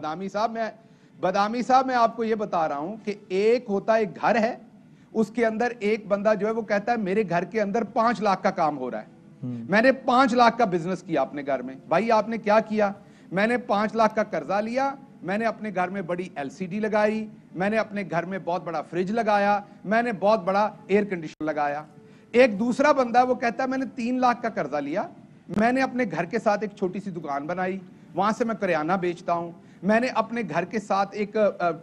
बदामी साहब मैं आपको ये बता रहा हूं कि एक होता एक घर है, उसके अंदर एक बंदा जो है वो कहता है मेरे घर के अंदर 5 लाख का काम हो रहा है, मैंने 5 लाख का बिजनेस किया अपने घर में। भाई आपने क्या किया? मैंने 5 लाख का कर्जा लिया, मैंने अपने घर में बड़ी एलसीडी लगाई, मैंने अपने घर में बहुत बड़ा फ्रिज लगाया, मैंने बहुत बड़ा एयर कंडीशनर लगाया। एक दूसरा बंदा वो कहता है मैंने 3 लाख का कर्जा लिया, मैंने अपने घर के साथ एक छोटी सी दुकान बनाई, वहां से मैं करियाना बेचता हूं, मैंने अपने घर के साथ एक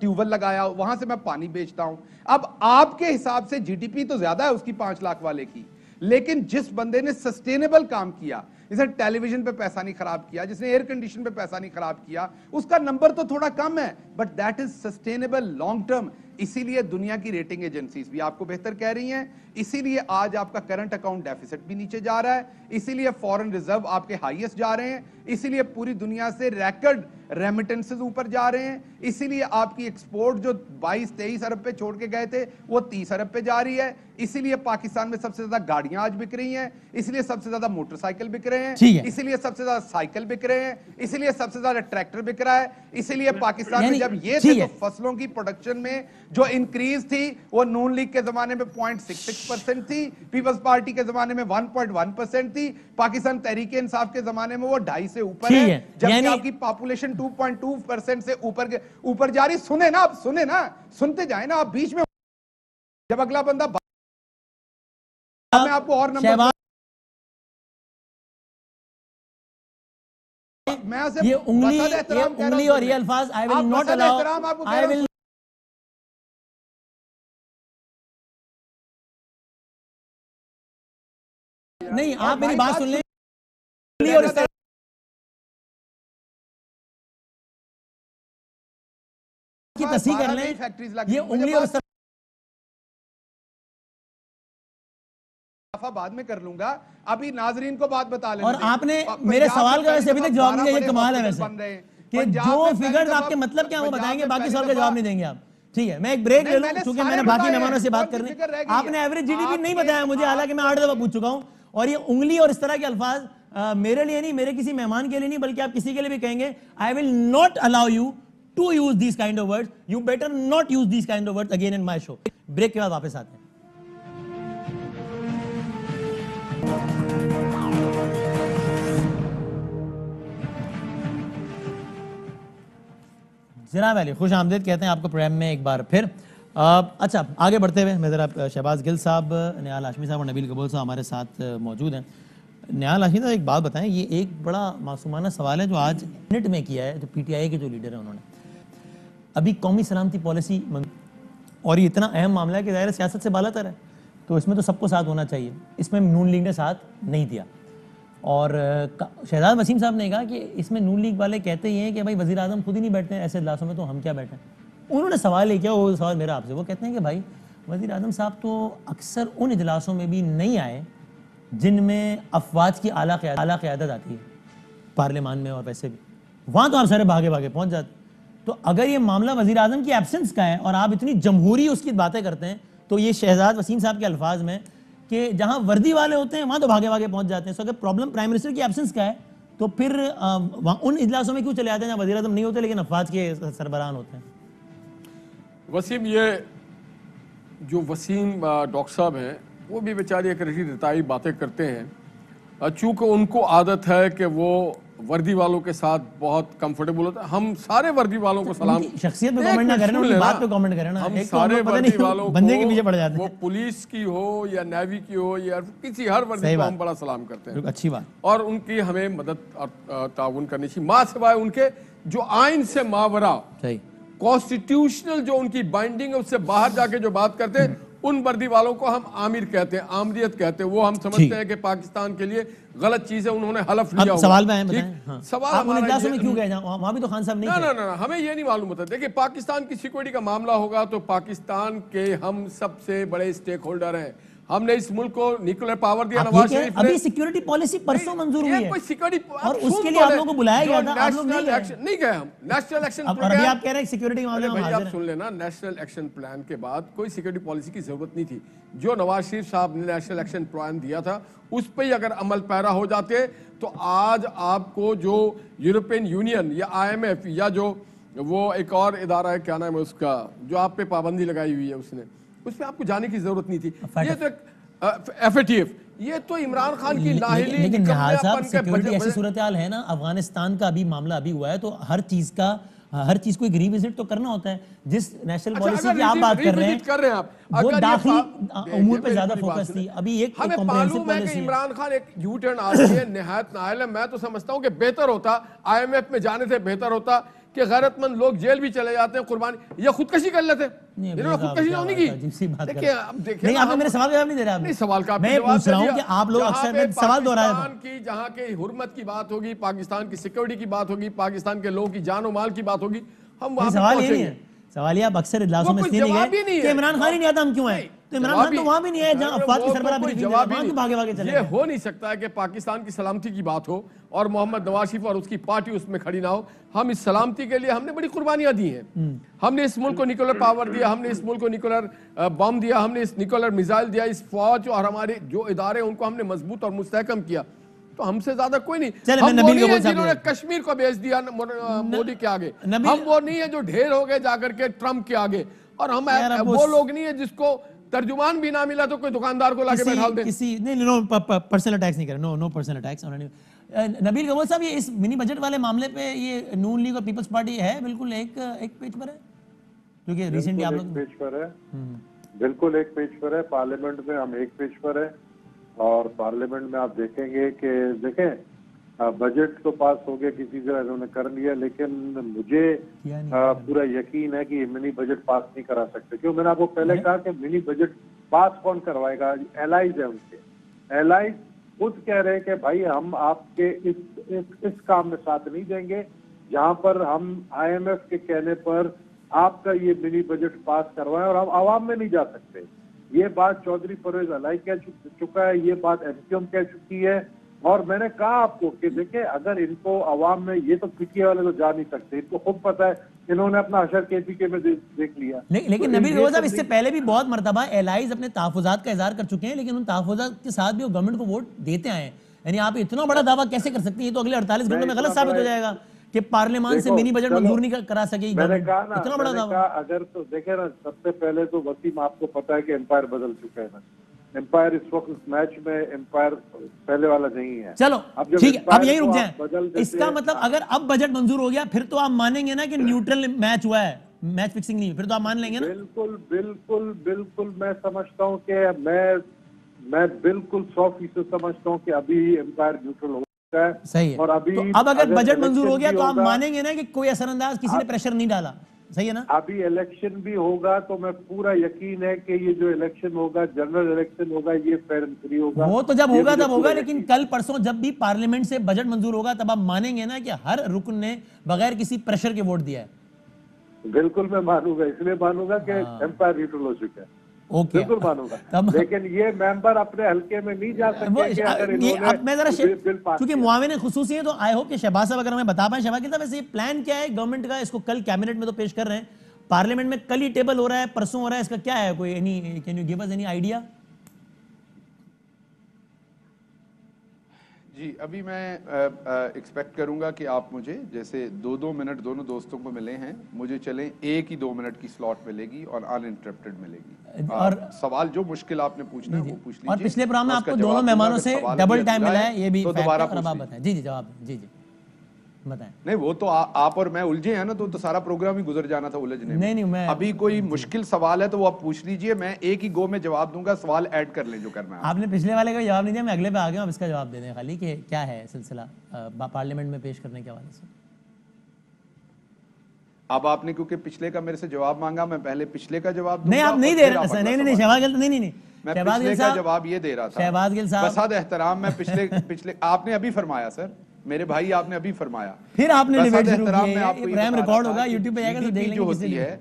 ट्यूबवेल लगाया, वहां से मैं पानी बेचता हूं। अब आपके हिसाब से जीडीपी तो ज्यादा है उसकी 5 लाख वाले की, लेकिन जिस बंदे ने सस्टेनेबल काम किया, जिसने टेलीविजन पे पैसा नहीं खराब किया, जिसने एयर कंडीशन पे पैसा नहीं खराब किया, उसका नंबर तो थोड़ा कम है, but that is sustainable long term. इसीलिए दुनिया की रेटिंग एजेंसीज भी आपको बेहतर कह रही हैं, इसीलिए आज आपका करंट अकाउंट डेफिसिट भी नीचे जा रहा है, इसीलिए फॉरेन रिजर्व आपके हाईएस्ट जा रहे हैं, इसीलिए पूरी दुनिया से रिकॉर्ड रेमिटेंसेस ऊपर जा रहे हैं, इसीलिए आपकी एक्सपोर्ट जो 22-23 अरब पे छोड़ के गए थे वो 30 अरब पे जा रही है, इसीलिए पाकिस्तान में सबसे ज्यादा गाड़ियां आज बिक रही हैं, इसलिए सबसे ज्यादा मोटरसाइकिल बिक रहे हैं, इसीलिए सबसे ज्यादा साइकिल बिक रहे हैं, इसीलिए सबसे ज्यादा ट्रैक्टर बिक रहा है, इसीलिए पाकिस्तान में जब ये थे तो फसलों की प्रोडक्शन में जो इंक्रीज थी वो नून लीग के जमाने में 0.66% थी, पीपल्स पार्टी के जमाने में 1.1% थी, पाकिस्तान तहरीक इंसाफ के जमाने में वो 2.5 से ऊपर है, जबकि आपकी पॉपुलेशन 2.2% से ऊपर जा रही। सुने ना, आप सुने ना, सुनते जाए ना, आप बीच में जब अगला बंदा मैं आपको और नंबर ये उंगली और ये अल्फाज आई will not allow, I will नहीं, आप मेरी बात सुन लें और इस तरह की तस्वीर कर लें, ये उंगली और बाद में कर लूंगा, अभी नाजरीन को बात बता लें। और आपने मेरे सवाल का वैसे अभी तक जवाब नहीं दिया, ये कमाल है वैसे कि जो फिगर्स आपके मतलब क्या वो बताएंगे, बाकी सवाल का जवाब नहीं देंगे आप। ठीक है, मैं एक ब्रेक ले लूं क्योंकि मैंने बाकी मेहमानों से बात करनी। आपने एवरेज जीडीपी नहीं बताया मुझे, हालांकि मैं 8 दफा पूछ चुका हूं, और ये उंगली और इस तरह के अल्फाज मेरे लिए नहीं, मेरे किसी मेहमान के लिए नहीं, बल्कि आप किसी के लिए भी कहेंगे, I will not allow you to use this kind of words, you better not use this kind of words again in my show. Break के बाद वापस आते हैं। जनाब अली खुश आमदीद कहते हैं आपको प्रोग्राम में एक बार फिर। अच्छा, आगे बढ़ते हुए मैं ज़रा शहबाज गिल साहब, निहाल हाशमी साहब और नबील कबूल साहब हमारे साथ मौजूद हैं। निहाल हाशमी साहब, एक बात बताएं, ये एक बड़ा मासूमाना सवाल है जो आज मिनट में किया है, जो पीटीआई के जो लीडर हैं उन्होंने अभी कौमी सलामती पॉलिसी, और ये इतना अहम मामला है कि ज़ाहिर सियासत से बालातर है, तो इसमें तो सबको साथ होना चाहिए। इसमें नून लीग ने साथ नहीं दिया, और शहजाद वसीम साहब ने कहा कि इसमें नून लीग वाले कहते ही हैं कि भाई वज़ीर आज़म खुद ही नहीं बैठते हैं ऐसे इजलासों में, तो हम क्या बैठे। उन्होंने सवाल ये किया, वो सवाल मेरा आपसे, वो कहते हैं कि भाई वज़ीर आज़म साहब तो अक्सर उन इजलासों में भी नहीं आए जिनमें अफवाज की आला क़यादत आती है पार्लियामान में, और वैसे भी वहाँ तो आप सारे भागे भागे पहुँच जाते। तो अगर ये मामला वज़ीर आज़म की एब्सेंस का है और आप इतनी जमहूरी उसकी बातें करते हैं, तो ये शहजाद वसीम साहब के अल्फाज में कि जहाँ वर्दी वाले होते हैं वहाँ तो भागे भागे पहुँच जाते हैं। सो अगर प्रॉब्लम प्राइम मिनिस्टर की एब्सेंस का है तो फिर उन इजलासों में क्यों चले जाते हैं जहाँ वज़ीर आज़म नहीं होते लेकिन अफवाज के सरबराहान होते हैं। वसीम, ये जो वसीम डॉक्टर साहब हैं वो भी बेचारे एक रही रताई बातें करते हैं, चूँकि उनको आदत है कि वो वर्दी वालों के साथ बहुत कंफर्टेबल होता है। हम सारे वर्दी वालों को सलाम, शख्सियत पे कमेंट ना करें, उनकी बात पे कमेंट करें ना। हम सारे वर्दी वालों बंदे के पीछे पड़ जाते हैं, वो पुलिस की हो या नेवी की हो या किसी हर वर्दी को हम बड़ा सलाम करते हैं। अच्छी बात, और उनकी हमें मदद और ताउन करनी चाहिए, माँ सिवाय उनके जो आइन से मावरा कॉन्स्टिट्यूशनल जो उनकी बाइंडिंग है उससे बाहर जाके जो बात करते हैं उन वर्दी वालों को हम आमिर कहते हैं, आमरीत कहते हैं। वो हम समझते हैं कि पाकिस्तान के लिए गलत चीज है, उन्होंने हलफ लिया हुआ। सवाल में हाँ। सवाल आप उन इजलासों में क्यों गए वहां भी तो खान साहब नहीं थे। ना, हमें ये नहीं मालूम होता। देखिए, पाकिस्तान की सिक्योरिटी का मामला होगा तो पाकिस्तान के हम सबसे बड़े स्टेक होल्डर हैं। हमने इस मुल्क को न्यूक्लियर पावर दिया, नवाज शरीफ ने। अभी सिक्योरिटी पॉलिसी परसों मंजूर हुई है, कोई सिक्योरिटी और उसके लिए आप लोगों को बुलाया गया था, आप लोग नहीं गए। हम नेशनल एक्शन प्लान, और अभी आप कह रहे हैं सिक्योरिटी मामले में आप सुन लेना, नेशनल एक्शन प्लान के बाद कोई सिक्योरिटी पॉलिसी की जरूरत नहीं थी। जो नवाज शरीफ साहब ने नेशनल एक्शन प्लान दिया था उस पर ही अगर अमल पैरा हो जाते तो आज आपको जो यूरोपियन यूनियन या IMF या जो वो एक और इदारा है, क्या नाम है उसका, जो आप पे पाबंदी लगाई हुई है, उसने उस पर आपको जाने की जरूरत नहीं थी। ये तो FATF, ये तो इमरान खान की नाहिली। लेकिन निहाल साहब, सिक्योरिटी ऐसी सूरत हाल है ना, अफगानिस्तान का अभी मामला अभी हुआ है, तो हर चीज को एक रिविजिट तो करना होता है। जिस नेशनल पॉलिसी की आप बात कर रहे हैं आप, वो दाखिली उमूर पे ज्यादा फोकस थी। अभी एक हमें मालूम है कि इमरान खान एक यू टर्न आदमी है, निहायत नाअहल है। मैं तो समझता हूँ कि बेहतर होता IMF में जाने से बेहतर होता कि गैरतमंद लोग जेल भी चले जाते हैं, कुर्बानी या खुदकशी कर लेते। इन्होंने खुदकशी नहीं की। देखिए, अब देखिए, आप मेरे सवाल जवाब नहीं दे रहे। आप सवाल का मैं पूछ रहा हूं कि आप लोग अक्सर सवाल दोहरा रहे हैं कि जहां के हुर्मत की बात होगी, पाकिस्तान की सिक्योरिटी की बात होगी, पाकिस्तान के लोगों की जान और माल की बात होगी, हम वहां सवाल ये नहीं है। सवाल ये आप अक्सर इजलासों में इसलिए नहीं गए कि इमरान खान ही नहीं आता, हम क्यों आए। तो इमरान खान तो वहां भी नहीं है जहां अफवाज की सरबराह भी जवाब भागे भागे चले। ये हो नहीं सकता है कि पाकिस्तान की सलामती की बात हो और मोहम्मद नवाज शरीफ और उसकी पार्टी उसमें खड़ी ना हो। हम इस सलामती के लिए हमने बड़ी कुर्बानियां दी हैं। हमने इस मुल्क को न्यूक्लियर पावर दिया, हमने इस मुल्क को न्यूक्लियर बम दिया, हमने इस न्यूक्लियर मिसाइल दिया, इस फौज और हमारे जो इदारे उनको हमने मजबूत और मुस्तहकम किया। तो हमसे ज्यादा कोई नहीं। हम वो नहीं है जिन्होंने कश्मीर को बेच दिया मोदी के आगे, हम वो नहीं है जो ढेर हो गए जाकर के ट्रंप के आगे, और हम वो लोग नहीं है जिसको तर्जुमान भी ना मिला तो कोई दुकानदार को लाके बैठा दे। किसी नहीं, नो पर्सनल अटैक्स नहीं करें, नो पर्सनल अटैक्स। नबील कबूल साहब, ये इस मिनी बजट वाले मामले पे ये नून लीग और पीपल्स पार्टी है बिल्कुल एक पेज पर है, क्योंकि रिसेंटली आप लोग पेज पर है, बिल्कुल एक पेज पर है। पार्लियामेंट में हम एक पेज पर है, और पार्लियामेंट में आप देखेंगे कि देखें बजट तो पास हो गया, किसी तरह इन्होंने कर लिया, लेकिन मुझे पूरा यकीन है कि मिनी बजट पास नहीं करा सकते। क्यों? मैंने आपको पहले कहा कि मिनी बजट पास कौन करवाएगा? एलाइज है उनके, एलाइज खुद कह रहे हैं कि भाई हम आपके इस काम में साथ नहीं देंगे, जहां पर हम IMF के कहने पर आपका ये मिनी बजट पास करवाएं, और हम आवाम में नहीं जा सकते। ये बात चौधरी परवेज अलाई कह चुका है, ये बात MQM कह चुकी है, और मैंने कहा आपको कि देखिए, अगर इनको अवाम में, ये तो PTI वाले तो जा नहीं सकते, इनको खुद पता है, इन्होंने अपना अशर KPK में देख लिया। लेकिन नबील कबूल साहब, इससे पहले भी बहुत मरतबा एलाइज अपने तहफ़्फ़ुज़ात का इज़हार कर चुके हैं, लेकिन उन तहफ़्फ़ुज़ात के साथ भी वो गवर्नमेंट को वोट देते आए हैं। यानी आप इतना बड़ा दावा कैसे कर सकते हैं? ये तो अगले 48 घंटों में गलत साबित हो जाएगा कि पार्लियामान से मिनी बजट मंजूर नहीं करा सकेगी। मैंने कहा ना, इतना बड़ा दावा। अगर तो देखे ना, सबसे पहले तो वसीम आपको पता है कि एम्पायर बदल चुका है ना। एम्पायर इस वक्त इस मैच में एम्पायर पहले वाला नहीं है। चलो ठीक है, अब यही रुक जाए। इसका मतलब अगर अब बजट मंजूर हो गया फिर तो आप मानेंगे ना कि न्यूट्रल मैच हुआ है, मैच फिक्सिंग नहीं हुई, फिर तो आप मान लेंगे ना? बिल्कुल बिल्कुल बिल्कुल, मैं समझता हूँ कि मैं बिल्कुल 100% समझता हूँ कि अभी एम्पायर न्यूट्रल हो चुका है। सही है। और अभी तो अब अगर बजट मंजूर हो इलेक्शन गया भी तो आप होगा, मानेंगे ना कि कोई असरअंदाज किसी ने प्रेशर नहीं डाला, सही है ना? अभी इलेक्शन भी होगा तो मैं पूरा यकीन है कि ये जो इलेक्शन होगा, जनरल इलेक्शन होगा, ये फेयर एंड फ्री होगा। वो तो जब ये होगा मुझे तब होगा, पूरा लेकिन यकीन कल परसों जब भी पार्लियामेंट से बजट मंजूर होगा तब आप मानेंगे ना कि हर रुकन ने बगैर किसी प्रेशर के वोट दिया है। है। बिल्कुल मैं मानूंगा, इसलिए मानूंगा कि एम्पायर न्यूट्रल हो चुका है। ओके, बिल्कुल मानूंगा। तब लेकिन ये मेंबर अपने हल्के में नहीं जा वो सकते कि अगर ये इन्होंने अब मैं जरा बिल पास क्योंकि किया। मुआविन खुसूसी है तो आई होप कि शहबाज साहब अगर हमें बता पाए। शहबाज साहब, वैसे ये प्लान क्या है गवर्नमेंट का? इसको कल कैबिनेट में तो पेश कर रहे हैं, पार्लियामेंट में कल ही टेबल हो रहा है, परसों हो रहा है, इसका क्या है? कोई any, can you give us any idea? जी, अभी मैं एक्सपेक्ट करूंगा कि आप मुझे जैसे 2-2 मिनट दोनों दोस्तों को मिले हैं, मुझे चलें 1 ही 2 मिनट की स्लॉट मिलेगी और अनइंटरप्टेड मिलेगी। और सवाल जो मुश्किल आपने पूछना है वो पूछ लीजिए। और पिछले प्रोग्राम में मैं उसका आपको दोनों जवाब दूंगा। मेहमानों अगर से सवाल डबल अभी टाइम अधूरा मिला है, ये भी तो फैक्ट दोबारा है। और अब आप पूछ बताएं। जी जी, जवाब दें। जी जी बताएं। नहीं, वो तो आप और मैं उलझे हैं ना, तो सारा प्रोग्राम ही गुजर जाना था उलझने में। नहीं, मैं अभी कोई मुश्किल सवाल है तो वो आप पूछ लीजिए, मैं एक ही गो में जवाब दूंगा, सवाल ऐड कर लें जो करना है। आपने पिछले वाले का जवाब नहीं दिया, मैं अगले पे आ गया हूं। अब इसका जवाब दे दें खाली कि क्या है सिलसिला पार्लियामेंट में पेश करने के हवाले से। अब आपने क्योंकि पिछले का मेरे से जवाब मांगा, मैं पहले पिछले का जवाब दूंगा। नहीं, आप नहीं और दे फिर रहे आप सर। अगला नहीं, सवाल। शहबाज गिल, नहीं, मैं शहबाज पिछले गिल का साहब, जवाब ये दे रहा था। शहबाज गिल साहब, बसाद एहतराम, मैं पिछले आपने अभी फरमाया सर, मेरे भाई आपने अभी फरमाया, फिर आपने डिबेट शुरू की मैं है। आपको ये ये प्रोग्राम बता रिकॉर्ड रहा था होगा, कि यूट्यूब पे जाएगा तो देख GDP लेंगे जो किसने होती लिया। है।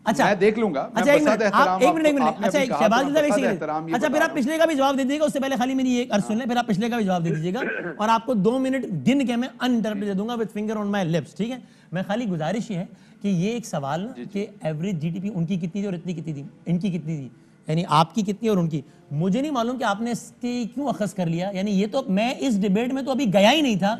अच्छा, मैं देख लूंगा। अच्छा, एक मिनट, आप एक मिनट। आपने अच्छा, अभी कहा शहबाज तो गिल मैं साहब, बसाद एक एहतराम ये अच्छा, बता फिर रहा आप हूं। पिछले का भी जवाब दे दीजिएगा। उससे पहले खाली मेरी एक अर्ज सुन लें, फिर आप पिछले का भी जवाब दे दीजिएगा और आपको 2 मिनट गिन के मैं अनइंटरप्टेड दे दूंगा with finger on my lips, ठीक है? मैं खाली गुजारिश ही है कि ये एक सवाल ना कि एवरेज जीडीपी उनकी कितनी थी और इतनी कितनी थी, इनकी कितनी थी, यानी आपकी कितनी और उनकी, मुझे नहीं मालूम कि आपने इसके क्यों अखज़ कर लिया। यानी ये तो मैं इस डिबेट में तो अभी गया ही नहीं था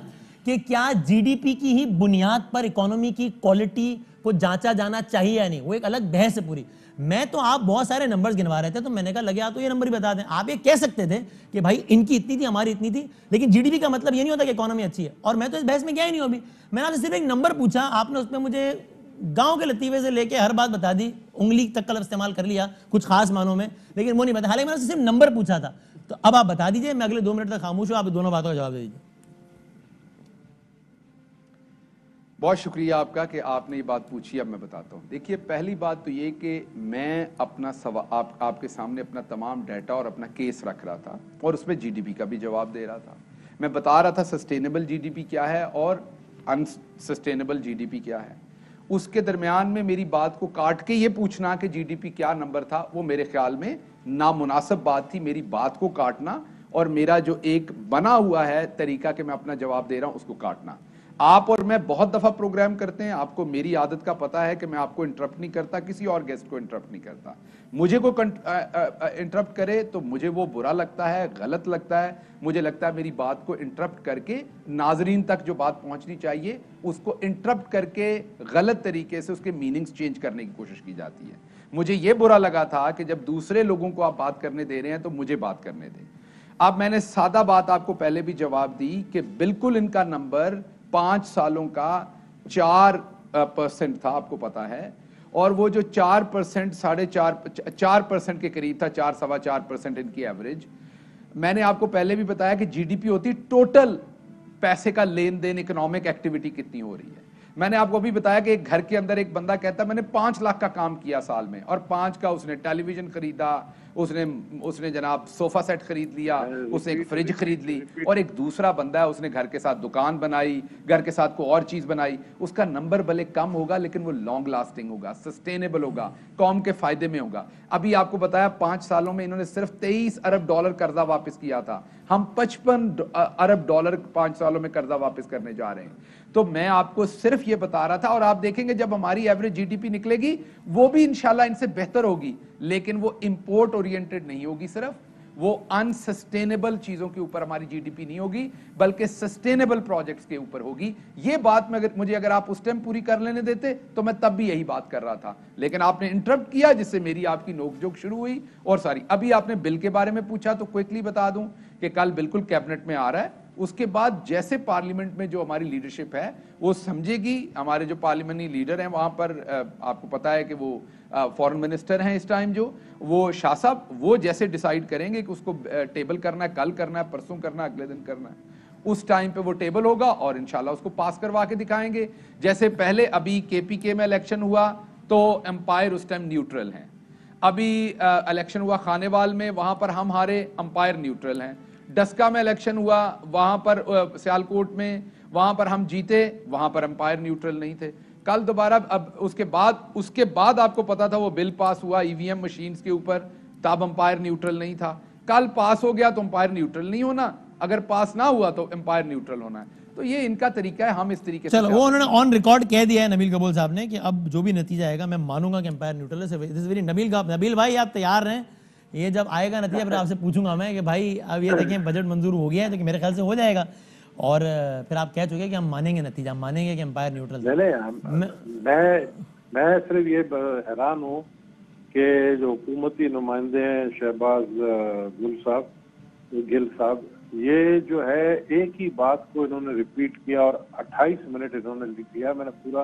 कि क्या जीडीपी की ही बुनियाद पर इकोनॉमी की क्वालिटी को जांचा जाना चाहिए या नहीं, वो एक अलग बहस है पूरी। मैं तो, आप बहुत सारे नंबर्स गिनवा रहे थे तो मैंने कहा लगे आप तो ये नंबर ही बता दें। आप ये कह सकते थे कि भाई इनकी इतनी थी, हमारी इतनी थी, लेकिन जीडीपी का मतलब ये नहीं होता कि इकोनॉमी अच्छी है। और मैं तो इस बहस में गया ही नहीं हूं अभी। मैंने आपसे सिर्फ एक नंबर पूछा, आपने उसमें मुझे गांव के लतीफे से लेके हर बात बता दी, उंगली तक का इस्तेमाल कर लिया कुछ खास मानों में, लेकिन वो नहीं बता। हालांकि मैंने सिर्फ नंबर पूछा था। तो अब आप बता दीजिए, मैं अगले 2 मिनट तक खामोश हूं, आप दोनों बातों का जवाब दे दीजिए। बहुत शुक्रिया आपका कि आपने ये बात पूछी। अब मैं बताता हूँ। देखिए, पहली बात तो ये कि मैं अपना सवाल आपके सामने अपना तमाम डाटा और अपना केस रख रहा था और उसमें जीडीपी का भी जवाब दे रहा था। मैं बता रहा था सस्टेनेबल जीडीपी क्या है और अनसस्टेनेबल जीडीपी क्या है। उसके दरमियान में मेरी बात को काट के ये पूछना कि जीडीपी क्या नंबर था, वो मेरे ख्याल में नामुनासिब बात थी। मेरी बात को काटना और मेरा जो एक बना हुआ है तरीका कि मैं अपना जवाब दे रहा हूं उसको काटना। आप और मैं बहुत दफा प्रोग्राम करते हैं, आपको मेरी आदत का पता है कि मैं आपको इंटरप्ट नहीं करता, किसी और गेस्ट को इंटरप्ट नहीं करता। मुझे कोई इंटरप्ट करे तो मुझे वो बुरा लगता है, गलत लगता है। मुझे लगता है मेरी बात को इंटरप्ट करके नाजरीन तक जो बात पहुंचनी चाहिए उसको इंटरप्ट करके गलत तरीके से उसके मीनिंग्स चेंज करने की कोशिश की जाती है। मुझे ये बुरा लगा था कि जब दूसरे लोगों को आप बात करने दे रहे हैं तो मुझे बात करने दें। अब मैंने सादा बात आपको पहले भी जवाब दी कि बिल्कुल इनका नंबर 5 सालों का 4% था, आपको पता है। और वो जो 4%, 4.5% के करीब था, 4-4.25% इनकी एवरेज। मैंने आपको पहले भी बताया कि जीडीपी होती टोटल पैसे का लेन देन, इकोनॉमिक एक्टिविटी कितनी हो रही है। मैंने आपको अभी बताया कि एक घर के अंदर एक बंदा कहता है मैंने 5 लाख का काम किया साल में, और 5 का उसने टेलीविजन खरीदा, उसने जनाब सोफा सेट खरीद लिया, उसने एक फ्रिज खरीद ली। और एक दूसरा बंदा है, उसने घर के साथ दुकान बनाई, घर के साथ कोई और चीज बनाई। उसका नंबर भले कम होगा लेकिन वो लॉन्ग लास्टिंग होगा, सस्टेनेबल होगा, कौम के फायदे में होगा। अभी आपको बताया 5 सालों में इन्होंने सिर्फ $23 अरब कर्जा वापस किया था। हम $55 अरब 5 सालों में कर्जा वापस करने जा रहे हैं। तो मैं आपको सिर्फ ये बता रहा था, और आप देखेंगे जब हमारी एवरेज जीडीपी निकलेगी वो भी इंशाल्लाह इनसे बेहतर होगी, लेकिन वो इंपोर्ट ओरिएंटेड नहीं होगी। सिर्फ वो अनसस्टेनेबल चीजों के ऊपर हमारी जीडीपी नहीं होगी, बल्कि सस्टेनेबल प्रोजेक्ट्स के ऊपर होगी। ये बात मुझे अगर आप उस टाइम पूरी कर लेने देते तो मैं तब भी यही बात कर रहा था, लेकिन आपने इंटरप्ट किया, जिससे मेरी आपकी नोकझोंक शुरू हुई। और सारी अभी आपने बिल के बारे में पूछा, तो क्विकली बता दूं कि कल बिल्कुल कैबिनेट में आ रहा है उसके बाद जैसे पार्लियामेंट में जो हमारी लीडरशिप है वो समझेगी, हमारे जो पार्लियामेंट्री लीडर हैं वहां पर आपको पता है कि वो फॉरेन मिनिस्टर हैं इस टाइम, जो वो शाह साहब, वो जैसे डिसाइड करेंगे कि उसको टेबल करना है, कल करना है, परसों करना है, अगले दिन करना है, उस टाइम पे वो टेबल होगा और इंशाल्लाह उसको पास करवा के दिखाएंगे। जैसे पहले अभी केपीके में इलेक्शन हुआ तो एम्पायर उस टाइम न्यूट्रल हैं, अभी इलेक्शन हुआ खानेवाल में, वहां पर हम हारे, अंपायर न्यूट्रल हैं। डस्का में इलेक्शन हुआ, वहां पर सियालकोट में, वहां पर हम जीते, वहां पर अंपायर न्यूट्रल नहीं थे। कल दोबारा, अब उसके बाद आपको पता था वो बिल पास हुआ ईवीएम मशीन्स के ऊपर, तब अंपायर न्यूट्रल नहीं था। कल पास हो गया तो अंपायर न्यूट्रल नहीं होना, अगर पास ना हुआ तो अंपायर न्यूट्रल होना है। तो ये इनका तरीका है, हम इस तरीके से। चलो, वो उन्होंने ऑन रिकॉर्ड कह दिया है नबील कबूल साहब ने कि अब जो भी नतीजा आएगा मैं मानूंगा कि अंपायर न्यूट्रल है। दिस वेरी नबील भाई आप तैयार रहें, ये जब आएगा नतीजा फिर आपसे पूछूंगा मैं कि भाई अब ये देखें बजट मंजूर हो गया है, तो मेरे ख्याल से हो जाएगा, और फिर आप कह चुके कि हम मानेंगे नतीजा, हम मानेंगे कि अंपायर न्यूट्रल। मैं सिर्फ ये हैरान हूँ कि जो हुकूमती नुमाइंदे हैं, शहबाज गिल साहब, ये जो है एक ही बात को इन्होंने रिपीट किया और 28 मिनट इन्होंने लिख दिया, मैंने पूरा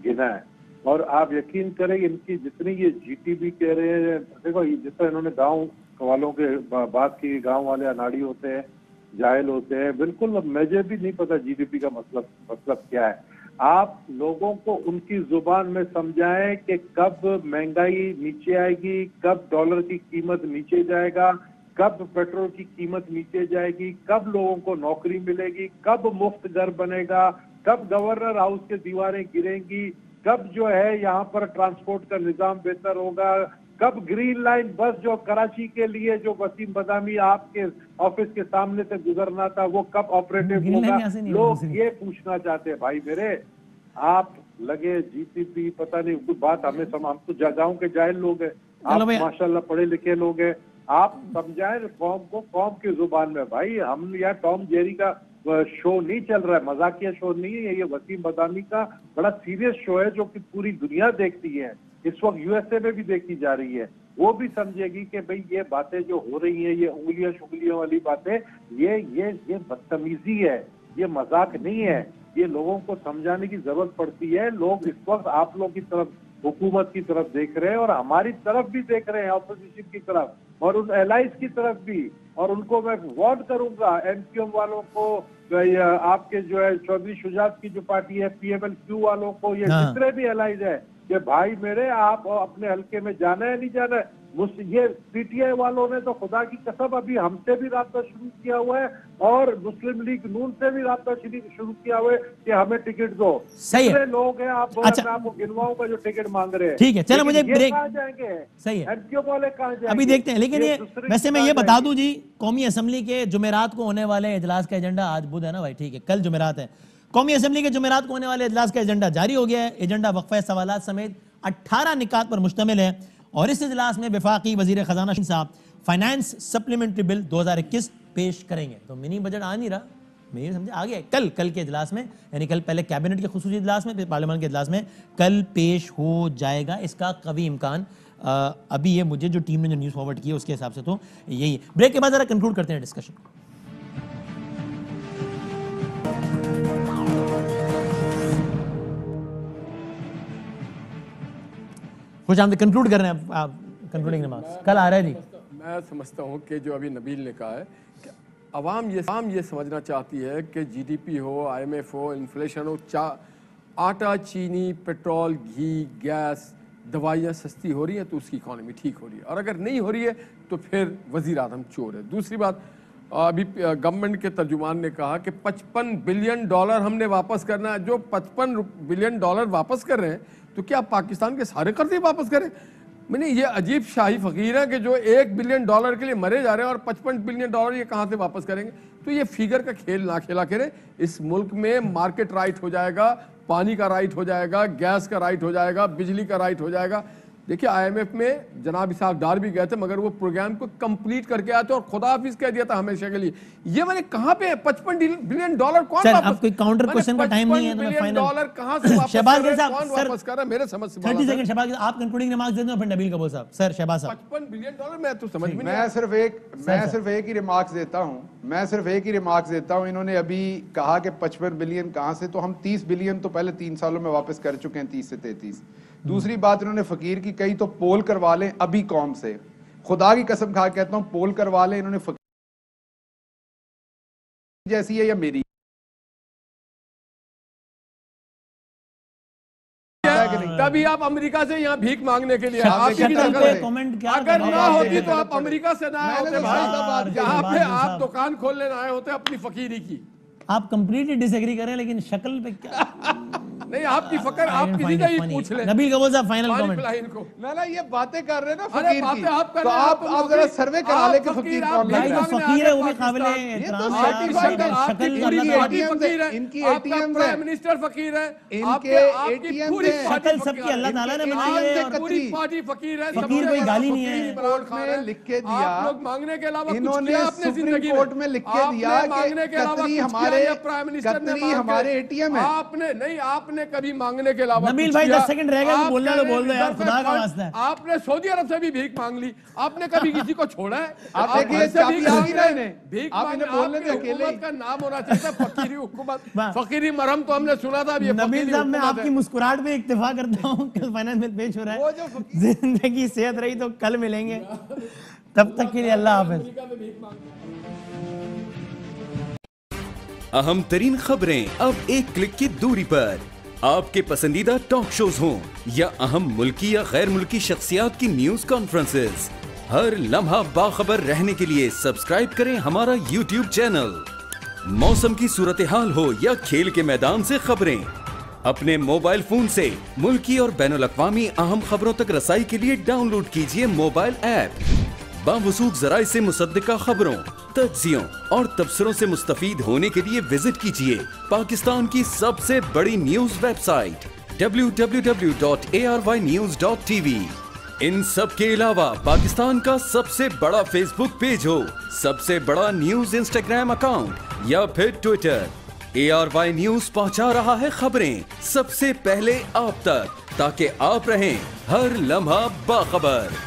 गिना है। और आप यकीन करें इनकी जितनी ये जीटीबी कह रहे हैं, देखो जितना इन्होंने गांव वालों के बात की, गांव वाले अनाड़ी होते हैं, जाहिल होते हैं, बिल्कुल मुझे भी नहीं पता जीडीपी का मतलब क्या है। आप लोगों को उनकी जुबान में समझाएं कि कब महंगाई नीचे आएगी, कब डॉलर की कीमत नीचे जाएगा, कब पेट्रोल की कीमत नीचे जाएगी, कब लोगों को नौकरी मिलेगी, कब मुफ्त घर बनेगा, कब गवर्नर हाउस की दीवारें गिरेंगी, कब जो है यहाँ पर ट्रांसपोर्ट का निजाम बेहतर होगा, कब ग्रीन लाइन बस जो कराची के लिए जो वसीम बदामी आपके ऑफिस के सामने से गुजरना था वो कब ऑपरेटिव होगा। लोग ये पूछना चाहते हैं भाई मेरे, आप लगे जीटीपी पता नहीं कुछ बात हमें हम तो गाँव के जाहिल लोग हैं, आप माशाल्लाह पढ़े लिखे लोग हैं, आप समझाएं कौम को कौम की जुबान में। भाई हम यहाँ टॉम जेरी का शो नहीं चल रहा है, मजाकिया शो नहीं है, ये वसीम बदामी का बड़ा सीरियस शो है जो कि पूरी दुनिया देखती है, इस वक्त यूएसए में भी देखी जा रही है। वो भी समझेगी कि भाई ये बातें जो हो रही हैं, ये उंगलियां शुंगलियों वाली बातें, ये बदतमीजी है, ये मजाक नहीं है, ये लोगों को समझाने की जरूरत पड़ती है। लोग इस वक्त आप लोग की तरफ, हुकूमत की तरफ देख रहे हैं और हमारी तरफ भी देख रहे हैं, ऑपोजिशन की तरफ और उन एलाइज की तरफ भी। और उनको मैं वार्न करूंगा, एमक्यूएम वालों को, आपके जो है चौधरी शुजात की जो पार्टी है, पीएमएल-क्यू वालों को, ये जितने भी एलाइज है कि भाई मेरे आप अपने हल्के में जाना है नहीं जाना है। ये पीटीआई वालों ने तो खुदा की कसम अभी हमसे भी राब्ता शुरू किया हुआ है और मुस्लिम लीग नून से भी राब्ता शुरू किया हुआ है कि हमें टिकट दो। सही है, लोग हैं, आप अच्छा, मैं आपको गिनवाऊंगा जो टिकट मांग रहे हैं। ठीक है, चलो मुझे ब्रेक, कहाँ जाएंगे, सही है, एमक्यू वाले कहाँ जाएंगे अभी देखते हैं। लेकिन ये वैसे मैं ये बता दूं जी, कौमी असम्बली के जुमेरात को होने वाले इजलास का एजेंडा, आज बुध है ना भाई, ठीक है, कल जुमेरात है, कौमी असम्बली के जुमेरात को होने वाले इजलास का एजेंडा जारी हो गया है। एजेंडा वक्फा सवालात समेत 18 निकात पर मुश्तमिल है और इस इजलास में वफाकी वजीर खजाना साहब फाइनेंस सप्लीमेंट्री बिल 2021 पेश करेंगे। तो मिनी बजट आ नहीं रहा, मेरी समझे आ गया कल के इजलास में, यानी कल पहले कैबिनेट के खुसूसी इजलास में, फिर पार्लियामेंट के इजलास में कल पेश हो जाएगा, इसका कभी इम्कान। अभी ये मुझे जो टीम ने जो न्यूज़ फॉरवर्ड की है उसके हिसाब से तो यही है। ब्रेक के बाद जरा कंक्लूड करते हैं डिस्कशन। कुछ हम कंक्लूड कर रहे हैं, आप कंक्लूडिंग रिमार्क्स कल आ रहा है जी। मैं समझता हूँ कि जो अभी नबील ने कहा है कि अवाम ये समझना चाहती है कि जीडीपी हो, आईएमएफ हो, इन्फ्लेशन हो, आटा, चीनी, पेट्रोल, घी, गैस, दवाइयाँ सस्ती हो रही हैं तो उसकी इकॉनमी ठीक हो रही है, और अगर नहीं हो रही है तो फिर वज़ीर आज़म चोर है। दूसरी बात, अभी गवर्नमेंट के तर्जुमान ने कहा कि $55 बिलियन हमने वापस करना है। जो $55 बिलियन वापस कर रहे हैं तो क्या पाकिस्तान के सारे कर्जे वापस करें? मैंने ये अजीब शाही फकीर है कि जो $1 बिलियन के लिए मरे जा रहे हैं और $55 बिलियन ये कहाँ से वापस करेंगे? तो ये फिगर का खेल ना खेला करें। इस मुल्क में मार्केट राइट हो जाएगा, पानी का राइट हो जाएगा, गैस का राइट हो जाएगा, बिजली का राइट हो जाएगा। देखिए IMF में जनाब इसाक डार भी गए थे, मगर वो प्रोग्राम को कंप्लीट करके आए थे और खुदा हाफिज कह दिया था हमेशा के लिए। ये मैंने कहाँ पे $55 बिलियन कौन सर, वापस, अब कोई काउंटर क्वेश्चन का टाइम नहीं है, तो मैं फाइनल $55 कहाँ से वापस शहबाज कर रहे हैं, साहब, कौन सर, वापस कर रहा है, मेरे समझ से 30 सेकंड शहबाज, आप कंक्लूडिंग रिमार्क्स दे दो, फिर नबील कबूल साहब। सर शहबाज साहब, $55 बिलियन मैं तो समझ में नहीं मैं सिर्फ एक ही रिमार्क्स देता हूं। इन्होंने अभी कहा कि 55 बिलियन कहां से, तो हम 30 बिलियन तो पहले 3 सालों में वापस कर चुके हैं, 30 से 33। दूसरी बात इन्होंने फकीर की कही, तो पोल करवा लें अभी कौम से, खुदा की कसम खा कहता हूं पोल करवा लें। इन्होंने फकीर जैसी है या मेरी, तभी आप अमेरिका से यहाँ भीख मांगने के लिए शक्ल पे कमेंट क्या अगर कर ना रहे हैं? होती तो आप अमेरिका से ना आए होते भाई, जहाँ पे आप साहब। दुकान खोलने आए होते अपनी फकीरी की। आप कंप्लीटली डिसएग्री करें, लेकिन शक्ल पे क्या नहीं, आपकी फकर आप किसी से ही पूछ लें। नबील कबूल साहब, फाइनल पानी कमेंट। पिलाएं इनको। ना ये बातें कर रहे हैं ना अरे फकीर बातें की, आप कर तो रहे हैं, आप जरा सर्वे करा ले कि फकीर कौन भाई, है। जो मांगने फकीर है वो भी आगे काबिल पाकिस्तान। एहतराम ये है, तो आपकी सर्टिफाइड शक्ल आपकी अल्लाह पूरी ताला पार्टी ATM फकीर है, इनकी आपका ATM प्राइम है। मिनिस्टर फकीर है, इनके आपकी ATM पूरी है। पार्टी शक्ल सबकी अल्लाह ताला ने बनाई है, और पूरी पार्टी फकीर है। फकीर सबसे कोई बड़ा गाली नहीं फकीर है। इमरान खान है। लिख के दिया, आप लोग मांगने के अलावा कुछ इन्होंने किया आपने सुप्रीम जिंदगी कोर्ट में लिख के दिया आपने मांगने के कि अलावा कतरी कुछ हमारे किया, प्राइम मिनिस्टर ने कतरी हमारे ATM है। आपने नहीं, आपने कभी मांगने के अलावा नबील कुछ भाई, किया? 10 सेकंड रह गए, आप बोलना कह तो रहे बोल दो यार, इधर से खुदा का फंड- वास्ता है। आपने सऊदी अरब से भी भीख मांग ली, आपने कभी किसी को छोड़ा है? आप आप देखिए, घर से चाबी भीख आ मांग गई रहे ना हैं। इन्हें। भीख आप मांग इन्हें बोलने आपकी दे अकेले हुकूमत ही। का नाम होना चाहिए था फकीरी हुकूमत। वाह। फकीरी मरहम तो हमने सुना था, अब ये नबील फकीरी साहब, मैं हुकूमत आपकी है। मुस्कुराहट पे इक्तिफा करता हूँ। कल फाइनेंस बिल पेश हो रहा वो है, जो फकीर जिंदगी सेहत रही तो कल मिलेंगे, तब तक के लिए अल्लाह हाफिज। अहम तरीन खबरें अब एक क्लिक की दूरी पर, आपके पसंदीदा टॉक शोज हों या अहम मुल्की या गैर मुल्की शख्सियात की न्यूज कॉन्फ्रेंसेस, हर लम्हा बाखबर रहने के लिए सब्सक्राइब करें हमारा YouTube चैनल। मौसम की सूरत हाल हो या खेल के मैदान से खबरें, अपने मोबाइल फोन से मुल्की और बैनुल-अक़वामी अहम खबरों तक रसाई के लिए डाउनलोड कीजिए मोबाइल ऐप। बावसूख ज़राए से मुसद्दिका खबरों, तज्ज़ियों और तबसरों से मुस्तफ़ीद होने के लिए विजिट कीजिए पाकिस्तान की सबसे बड़ी न्यूज वेबसाइट www.arynews.tv। इन सब के अलावा पाकिस्तान का सबसे बड़ा फेसबुक पेज हो, सबसे बड़ा न्यूज इंस्टाग्राम अकाउंट या फिर ट्विटर, ARY न्यूज पहुंचा रहा है खबरें सबसे पहले आप तक, ताकि आप रहें हर लम्हा बाखबर।